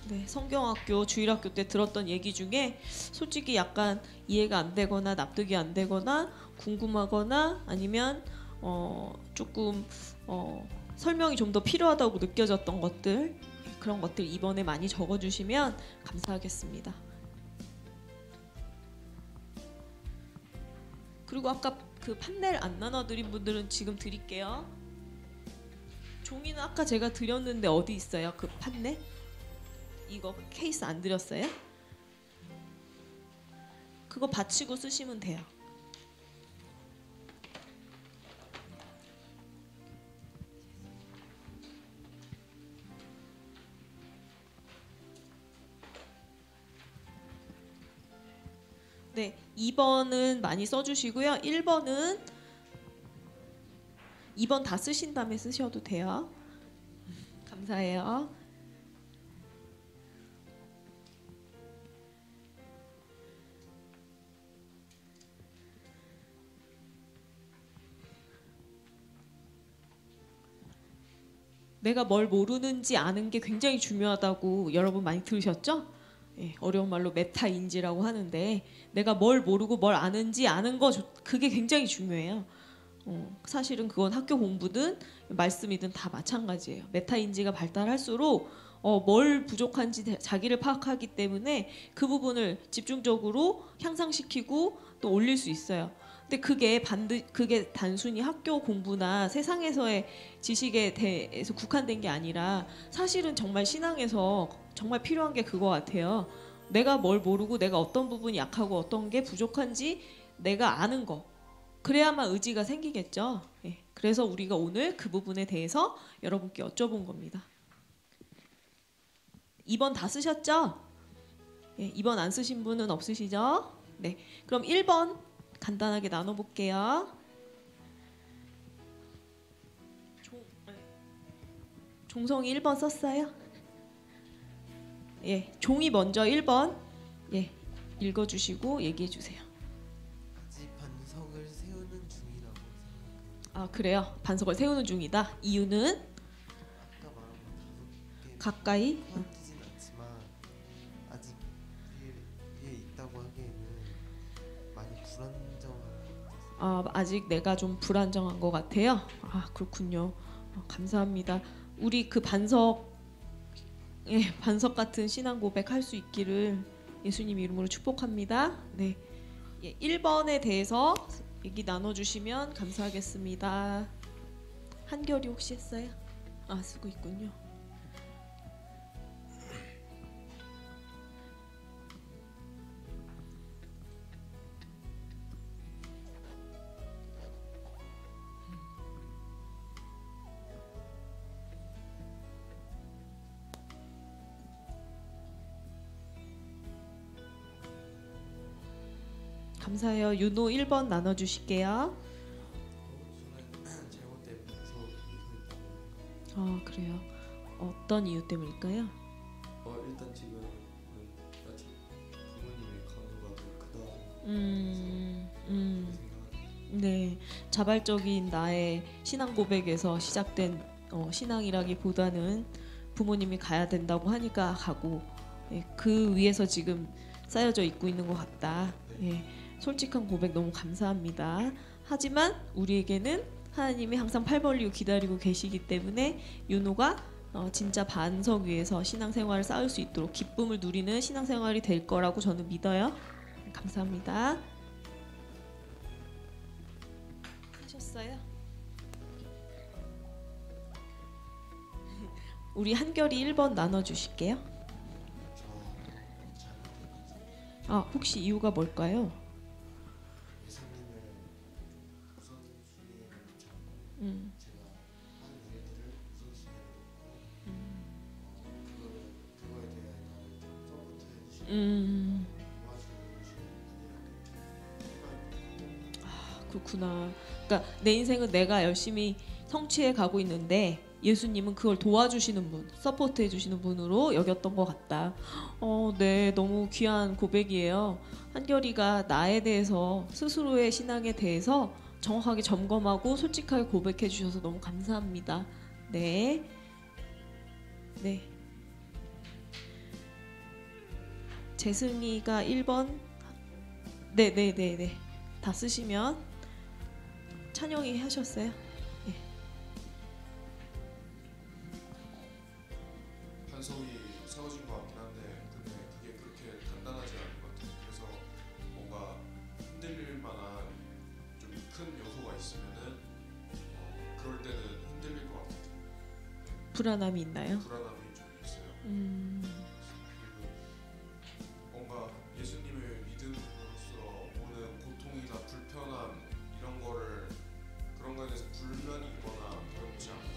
네, 성경학교, 주일학교 때 들었던 얘기 중에 솔직히 약간 이해가 안 되거나 납득이 안 되거나 궁금하거나 아니면 조금 설명이 좀 더 필요하다고 느껴졌던 것들 그런 것들 이번에 많이 적어주시면 감사하겠습니다. 그리고 아까 그 판넬 안 나눠드린 분들은 지금 드릴게요. 종이는 아까 제가 드렸는데 어디 있어요? 그 판넬? 이거 케이스 안 드렸어요? 그거 받치고 쓰시면 돼요. 네, 2번은 많이 써주시고요. 1번은 2번 다 쓰신 다음에 쓰셔도 돼요. 감사해요. 내가 뭘 모르는지 아는 게 굉장히 중요하다고 여러분 많이 들으셨죠? 어려운 말로 메타인지라고 하는데 내가 뭘 모르고 뭘 아는지 아는 거 그게 굉장히 중요해요. 사실은 그건 학교 공부든 말씀이든 다 마찬가지예요. 메타인지가 발달할수록 뭘 부족한지 자기를 파악하기 때문에 그 부분을 집중적으로 향상시키고 또 올릴 수 있어요. 근데 그게 단순히 학교 공부나 세상에서의 지식에 대해서 국한된 게 아니라 사실은 정말 신앙에서 정말 필요한 게 그거 같아요. 내가 뭘 모르고 내가 어떤 부분이 약하고 어떤 게 부족한지 내가 아는 거. 그래야만 의지가 생기겠죠. 그래서 우리가 오늘 그 부분에 대해서 여러분께 여쭤본 겁니다. 2번 다 쓰셨죠? 2번 안 쓰신 분은 없으시죠? 네, 그럼 1번 간단하게 나눠볼게요. 종성이 1번 썼어요? 종이 먼저 1번 읽어주시고 얘기해주세요. 아직 반석을 세우는 중이라고 생각합니다. 아 그래요? 반석을 세우는 중이다. 이유는? 아까 말한 거 5개 가까이? 포함되진 않지만 아직 위에 있다고 하기에는 많이 불안정한 아직 내가 좀 불안정한 것 같아요. 아 그렇군요. 감사합니다. 우리 그 반석 같은 신앙 고백 할 수 있기를 예수님 이름으로 축복합니다. 네, 1번에 대해서 얘기 나눠주시면 감사하겠습니다. 한결이 혹시 했어요? 쓰고 있군요. 감사해요. 윤호 1번 나눠주실게요. 저는 잘못된 반석이 있다고. 그래요. 어떤 이유 때문일까요? 일단 지금은 아직 부모님의 강요가 더 크다 음, 생각합니다. 네. 자발적인 나의 신앙 고백에서 시작된 신앙이라기보다는 부모님이 가야 된다고 하니까 가고 그 위에서 지금 쌓여져 있고 있는 것 같다. 솔직한 고백 너무 감사합니다. 하지만 우리에게는 하나님이 항상 팔 벌리고 기다리고 계시기 때문에 윤호가 진짜 반석 위에서 신앙생활을 쌓을 수 있도록 기쁨을 누리는 신앙생활이 될 거라고 저는 믿어요. 감사합니다. 하셨어요? 우리 한결이 1번 나눠주실게요. 혹시 이유가 뭘까요? 예수님을 우선순위를 잡고 음, 제가 하는 일들을 우선순위를 놓고 그거에 대해 나를 좀 서포트해 주시고 도와주시는 분이라고 생각하고 그렇구나. 그러니까 내 인생은 내가 열심히 성취해 가고 있는데 예수님은 그걸 도와주시는 분, 서포트해 주시는 분으로 여겼던 것 같다. 네, 너무 귀한 고백이에요. 한결이가 나에 대해서 스스로의 신앙에 대해서 정확하게 점검하고 솔직하게 고백해 주셔서 너무 감사합니다. 네. 재승이가 1번. 네. 다 쓰시면 찬영이 하셨어요? 반석이 세워진 것 같긴 한데 근데 그게 그렇게 단단하지 않은 것 같아요. 그래서 뭔가 흔들릴 만한 좀 큰 요소가 있으면은 그럴 때는 흔들릴 것 같아요. 불안함이 있나요? 불안함이 좀 있어요. 그리고 뭔가 예수님을 믿음으로써 오는 고통이나 불편함 이런 거를 그런 거에 대해서 불면이거나 그렇지 않고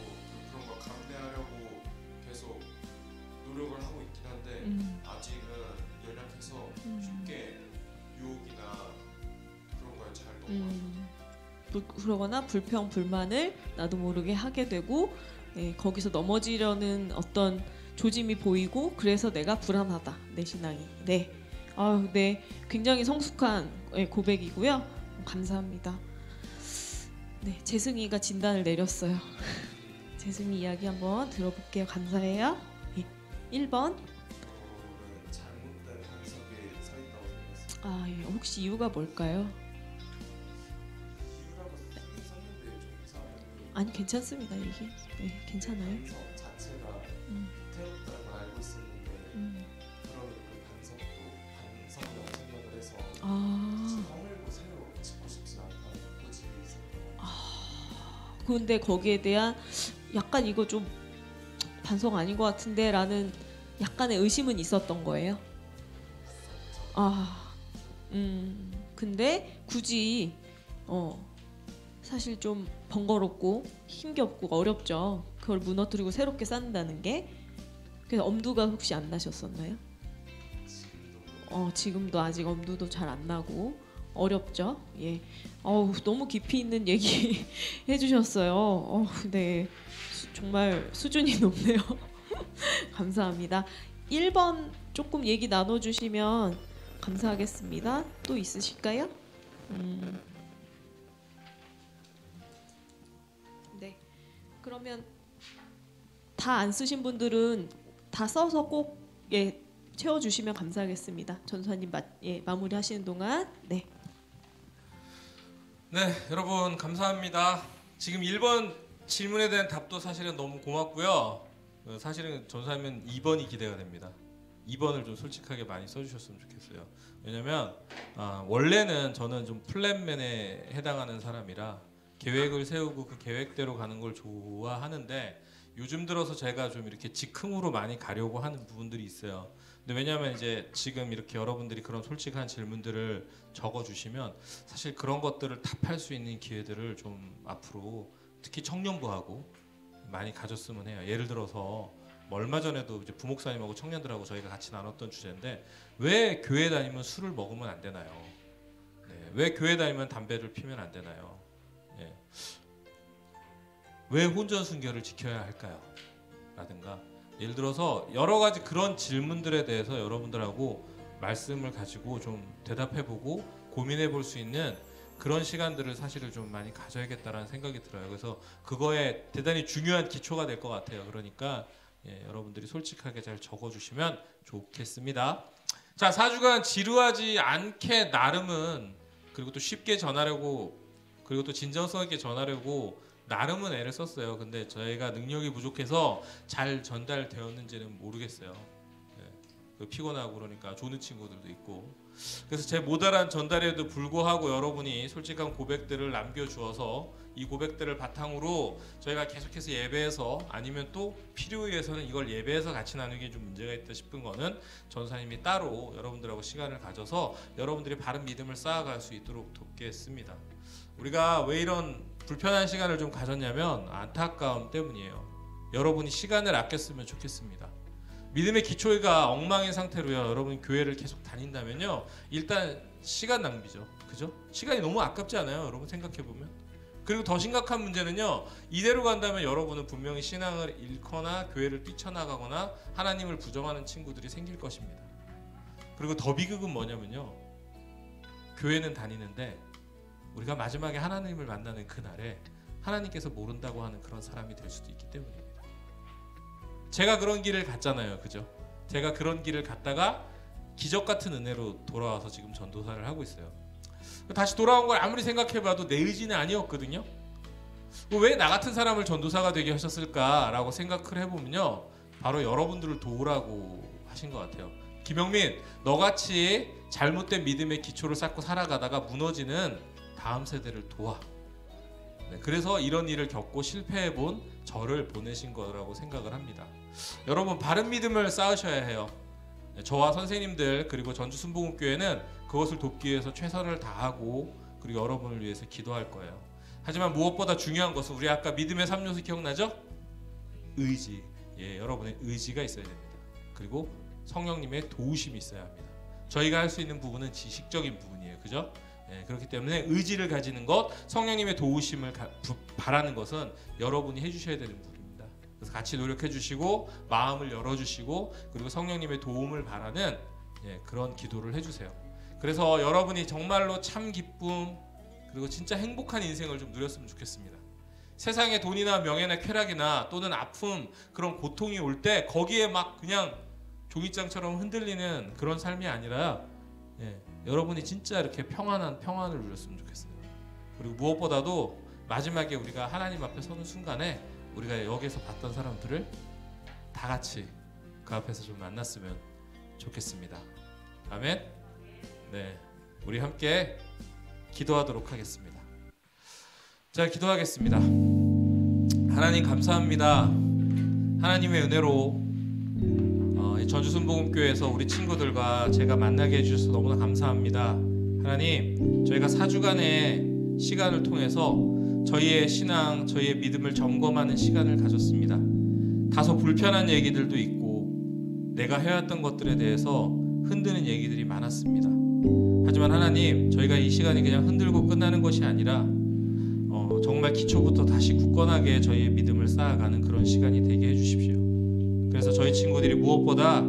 그런 걸 감내하려고 계속 노력을 하고 있긴 한데 아직은 연약해서 쉽게 유혹이나 그런 거에 잘 넘어가요. 그러거나 불평 불만을 나도 모르게 하게 되고 거기서 넘어지려는 어떤 조짐이 보이고 그래서 내가 불안하다 내 신앙이. 네, 굉장히 성숙한 고백이고요. 감사합니다. 네, 재승이가 진단을 내렸어요. 재승이 이야기 한번 들어볼게요. 감사해요. 1번. 저는 잘못된 반석에 서 있다고 생각했어요. 혹시 이유가 뭘까요? 이유라고 쓰긴 썼는데 좀 이상한데 아니 괜찮습니다. 이게 괜찮아요. 반석 자체가 태웠다는 걸 알고 있었는데 그러면 그 반석도 반석이라고 생각을 해서 허물고 새로 짓고 싶지 않다는 고집이 있었던 근데 거기에 대한 약간 이거 좀 반석 아닌 것 같은데 라는 약간의 의심은 있었던 거예요. 근데 굳이 사실 좀 번거롭고 힘겹고 어렵죠. 그걸 무너뜨리고 새롭게 쌓는다는 게. 그래서 엄두가 혹시 안 나셨었나요? 지금도 아직 엄두도 잘 안 나고 어렵죠. 너무 깊이 있는 얘기 해주셨어요. 네, 정말 수준이 높네요. 감사합니다. 1번 조금 얘기 나눠주시면 감사하겠습니다. 또 있으실까요? 네, 그러면 다 안 쓰신 분들은 다 써서 꼭 채워주시면 감사하겠습니다. 전사님 마무리하시는 동안. 네. 네, 여러분 감사합니다. 지금 1번 질문에 대한 답도 사실은 너무 고맙고요. 사실은 전사하면 2번이 기대가 됩니다. 2번을 좀 솔직하게 많이 써주셨으면 좋겠어요. 왜냐면 원래는 저는 좀 플랜맨에 해당하는 사람이라 계획을 세우고 그 계획대로 가는 걸 좋아하는데 요즘 들어서 제가 좀 이렇게 즉흥으로 많이 가려고 하는 부분들이 있어요. 근데 왜냐하면 이제 지금 이렇게 여러분들이 그런 솔직한 질문들을 적어주시면 사실 그런 것들을 답할 수 있는 기회들을 좀 앞으로 특히 청년부하고 많이 가졌으면 해요. 예를 들어서 얼마 전에도 이제 부목사님하고 청년들하고 저희가 같이 나눴던 주제인데 왜 교회 다니면 술을 먹으면 안 되나요? 네, 왜 교회 다니면 담배를 피면 안 되나요? 네. 왜 혼전순결을 지켜야 할까요? 라든가 예를 들어서 여러 가지 그런 질문들에 대해서 여러분들하고 말씀을 가지고 좀 대답해보고 고민해볼 수 있는 그런 시간들을 사실을 좀 많이 가져야겠다라는 생각이 들어요. 그래서 그거에 대단히 중요한 기초가 될 것 같아요. 그러니까 여러분들이 솔직하게 잘 적어주시면 좋겠습니다. 자, 4주간 지루하지 않게 나름은 그리고 또 쉽게 전하려고 그리고 또 진정성 있게 전하려고 나름은 애를 썼어요. 근데 저희가 능력이 부족해서 잘 전달되었는지는 모르겠어요. 피곤하고 그러니까 조는 친구들도 있고 그래서 제 못알아는 전달에도 불구하고 여러분이 솔직한 고백들을 남겨주어서 이 고백들을 바탕으로 저희가 계속해서 예배에서 아니면 또 필요에 의해서는 이걸 예배에서 같이 나누기에 좀 문제가 있다 싶은 거는 전사님이 따로 여러분들하고 시간을 가져서 여러분들이 바른 믿음을 쌓아갈 수 있도록 돕겠습니다. 우리가 왜 이런 불편한 시간을 좀 가졌냐면 안타까움 때문이에요. 여러분이 시간을 아꼈으면 좋겠습니다. 믿음의 기초가 엉망인 상태로요. 여러분이 교회를 계속 다닌다면요. 일단 시간 낭비죠. 그죠? 시간이 너무 아깝지 않아요? 여러분 생각해보면. 그리고 더 심각한 문제는요. 이대로 간다면 여러분은 분명히 신앙을 잃거나 교회를 뛰쳐나가거나 하나님을 부정하는 친구들이 생길 것입니다. 그리고 더 비극은 뭐냐면요. 교회는 다니는데 우리가 마지막에 하나님을 만나는 그날에 하나님께서 모른다고 하는 그런 사람이 될 수도 있기 때문입니다. 제가 그런 길을 갔잖아요. 그죠? 제가 그런 길을 갔다가 기적 같은 은혜로 돌아와서 지금 전도사를 하고 있어요. 다시 돌아온 걸 아무리 생각해봐도 내 의지는 아니었거든요. 왜 나 같은 사람을 전도사가 되게 하셨을까라고 생각을 해보면요. 바로 여러분들을 도우라고 하신 것 같아요. 김영민, 너같이 잘못된 믿음의 기초를 쌓고 살아가다가 무너지는 다음 세대를 도와. 그래서 이런 일을 겪고 실패해본 저를 보내신 거라고 생각을 합니다. 여러분 바른 믿음을 쌓으셔야 해요. 저와 선생님들 그리고 전주순복음교회는 그것을 돕기 위해서 최선을 다하고 그리고 여러분을 위해서 기도할 거예요. 하지만 무엇보다 중요한 것은 우리 아까 믿음의 3요소 기억나죠? 의지. 여러분의 의지가 있어야 됩니다. 그리고 성령님의 도우심이 있어야 합니다. 저희가 할 수 있는 부분은 지식적인 부분이에요. 그죠? 그렇기 때문에 의지를 가지는 것, 성령님의 도우심을 바라는 것은 여러분이 해주셔야 되는 부분입니다. 그래서 같이 노력해 주시고 마음을 열어주시고 그리고 성령님의 도움을 바라는 그런 기도를 해주세요. 그래서 여러분이 정말로 참 기쁨 그리고 진짜 행복한 인생을 좀 누렸으면 좋겠습니다. 세상에 돈이나 명예나 쾌락이나 또는 아픔 그런 고통이 올 때 거기에 막 그냥 종이장처럼 흔들리는 그런 삶이 아니라 여러분이 진짜 이렇게 평안을 누렸으면 좋겠어요. 그리고 무엇보다도 마지막에 우리가 하나님 앞에 서는 순간에 우리가 여기서 봤던 사람들을 다 같이 그 앞에서 좀 만났으면 좋겠습니다. 아멘. 네, 우리 함께 기도하도록 하겠습니다. 자, 기도하겠습니다. 하나님 감사합니다. 하나님의 은혜로 전주순복음교회에서 우리 친구들과 제가 만나게 해주셔서 너무나 감사합니다. 하나님, 저희가 4주간의 시간을 통해서 저희의 신앙, 저희의 믿음을 점검하는 시간을 가졌습니다. 다소 불편한 얘기들도 있고 내가 해왔던 것들에 대해서 흔드는 얘기들이 많았습니다. 하지만 하나님, 저희가 이 시간이 그냥 흔들고 끝나는 것이 아니라 정말 기초부터 다시 굳건하게 저희의 믿음을 쌓아가는 그런 시간이 되게 해주십시오. 그래서 저희 친구들이 무엇보다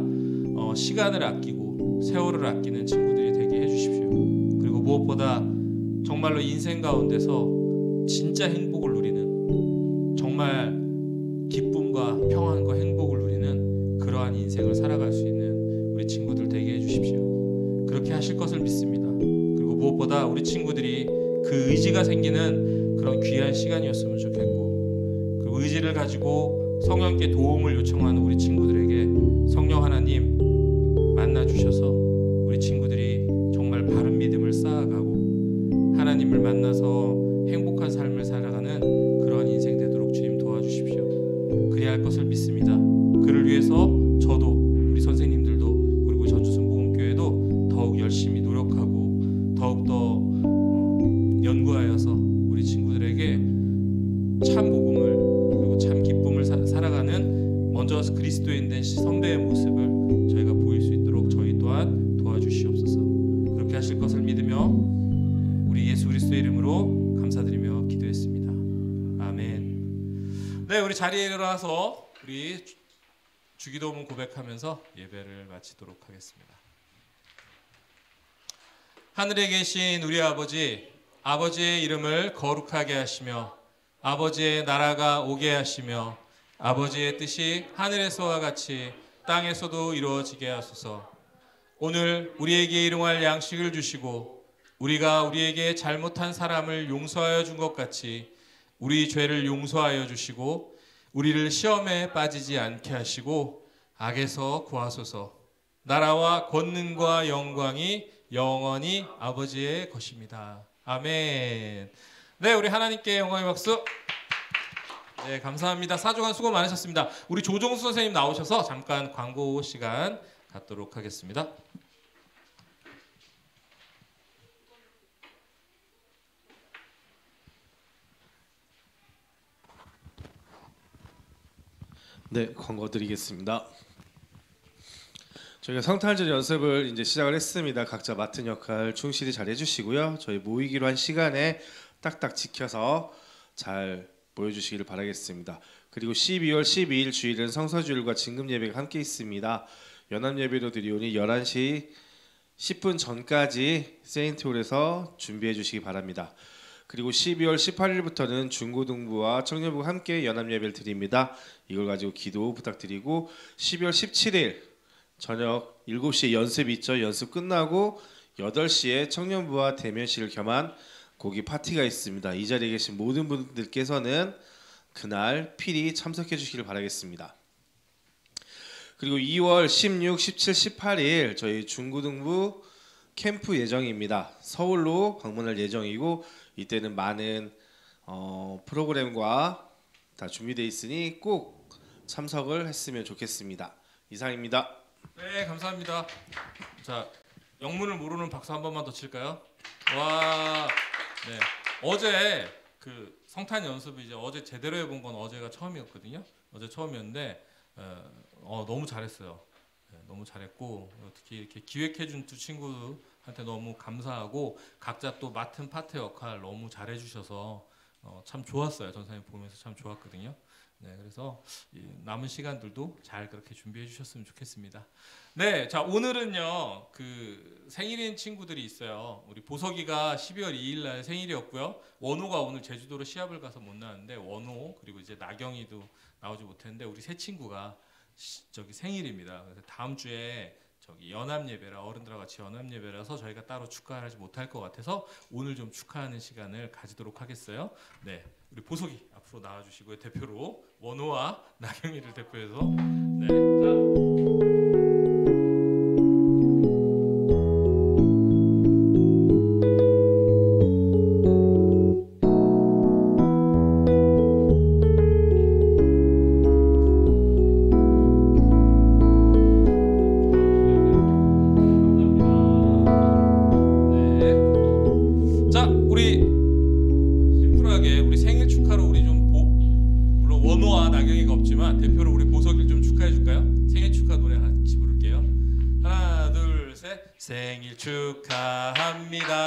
시간을 아끼고 세월을 아끼는 친구들이 되게 해주십시오. 그리고 무엇보다 정말로 인생 가운데서 진짜 행복을 누리는 정말 기쁨과 평안과 행복을 누리는 그러한 인생을 살아갈 수 있는 우리 친구들 되게 해주십시오. 그렇게 하실 것을 믿습니다. 그리고 무엇보다 우리 친구들이 그 의지가 생기는 그런 귀한 시간이었으면 좋겠고, 그 의지를 가지고 성령께 도움을 요청하는 우리 친구들에게 성령 하나님 만나 주셔서 우리 친구들이 정말 바른 믿음을 쌓아가고 하나님을 만나서 행복한 삶을 살아가는 그런 인생 되도록 주님 도와주십시오. 그래야 할 것을 믿습니다. 그를 위해서 저도 우리 선생님들도 그리고 전주순복음교회도 더욱 열심히 노력하고 더욱더 연구하여서 우리 친구들에게 참 복음을 그리고 참 기쁨을 살아가는 먼저 그리스도인 된 성도의 모습을 저희가 보일 수 있도록 저희 또한 도와주시옵소서. 그렇게 하실 것을 믿으며 우리 예수 그리스도의 이름으로 감사드리며 기도했습니다. 아멘. 네, 우리 자리에 일어나서 우리 주기도문 고백하면서 예배를 마치도록 하겠습니다. 하늘에 계신 우리 아버지, 아버지의 이름을 거룩하게 하시며 아버지의 나라가 오게 하시며 아버지의 뜻이 하늘에서와 같이 땅에서도 이루어지게 하소서. 오늘 우리에게 일용할 양식을 주시고 우리가 우리에게 잘못한 사람을 용서하여 준 것 같이 우리 죄를 용서하여 주시고 우리를 시험에 빠지지 않게 하시고 악에서 구하소서. 나라와 권능과 영광이 영원히 아버지의 것입니다. 아멘. 네, 우리 하나님께 영광의 박수. 네, 감사합니다. 4주간 수고 많으셨습니다. 우리 조종수 선생님 나오셔서 잠깐 광고 시간 갖도록 하겠습니다. 네, 광고 드리겠습니다. 저희가 성탄절 연습을 이제 시작을 했습니다. 각자 맡은 역할 충실히 잘 해주시고요. 저희 모이기로 한 시간에 딱딱 지켜서 잘 모여주시기를 바라겠습니다. 그리고 12월 12일 주일은 성서주일과 진금 예배가 함께 있습니다. 연합 예배로 드리오니 11시 10분 전까지 세인트홀에서 준비해 주시기 바랍니다. 그리고 12월 18일부터는 중고등부와 청년부가 함께 연합 예배를 드립니다. 이걸 가지고 기도 부탁드리고 12월 17일 저녁 7시에 연습 있죠. 연습 끝나고 8시에 청년부와 대면시를 겸한 고기 파티가 있습니다. 이 자리에 계신 모든 분들께서는 그날 필히 참석해 주시기를 바라겠습니다. 그리고 2월 16, 17, 18일 저희 중고등부 캠프 예정입니다. 서울로 방문할 예정이고 이때는 많은 프로그램과 다 준비되어 있으니 꼭 참석을 했으면 좋겠습니다. 이상입니다. 네, 감사합니다. 자, 영문을 모르는 박수 한 번만 더 칠까요? 와, 네. 어제 그 성탄 연습 이제 어제 제대로 해본 건 어제가 처음이었거든요. 어제 처음이었는데 너무 잘했어요. 네, 너무 잘했고 특히 이렇게 기획해준 두 친구한테 너무 감사하고 각자 또 맡은 파트 역할 너무 잘해주셔서 참 좋았어요. 전사님 보면서 참 좋았거든요. 네, 그래서 남은 시간들도 잘 그렇게 준비해 주셨으면 좋겠습니다. 네, 자 오늘은요 그 생일인 친구들이 있어요. 우리 보석이가 12월 2일 날 생일이었고요. 원호가 오늘 제주도로 시합을 가서 못 나왔는데 원호 그리고 이제 나경이도 나오지 못했는데 우리 세 친구가 저기 생일입니다. 그래서 다음 주에 저기 연합 예배라 어른들과 같이 연합 예배라서 저희가 따로 축하하지 못할 것 같아서 오늘 좀 축하하는 시간을 가지도록 하겠어요. 네, 우리 보석이 앞으로 나와주시고요. 대표로 원호와 나경이를 대표해서 네, 자. 생일 축하합니다.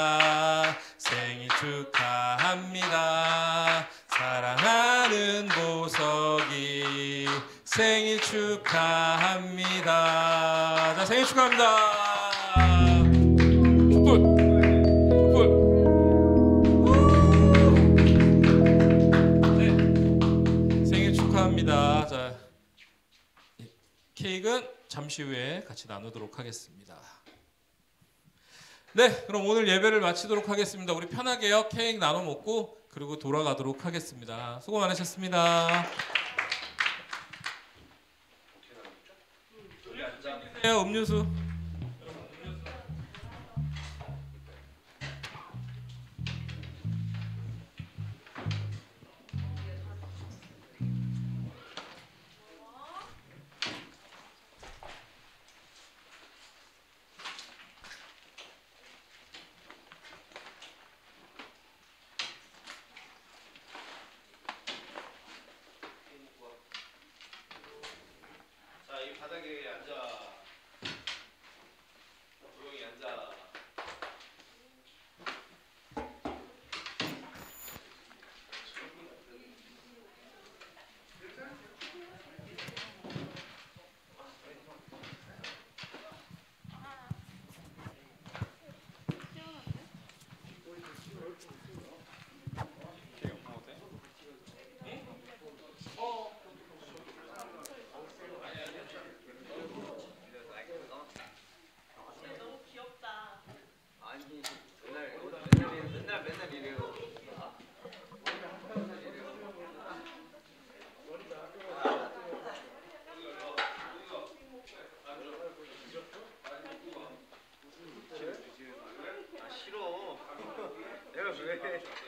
생일 축하합니다. 사랑하는 보석이 생일 축하합니다. 자, 생일 축하합니다. 촛불, 촛불. 네, 생일 축하합니다. 자, 케이크는 잠시 후에 같이 나누도록 하겠습니다. 네, 그럼 오늘 예배를 마치도록 하겠습니다. 우리 편하게요. 케이크 나눠 먹고 그리고 돌아가도록 하겠습니다. 수고 많으셨습니다. 음료수. 자, 이 바닥에 앉아. 조용히 앉아. 맨날 이래요. 싫어. 내가 왜?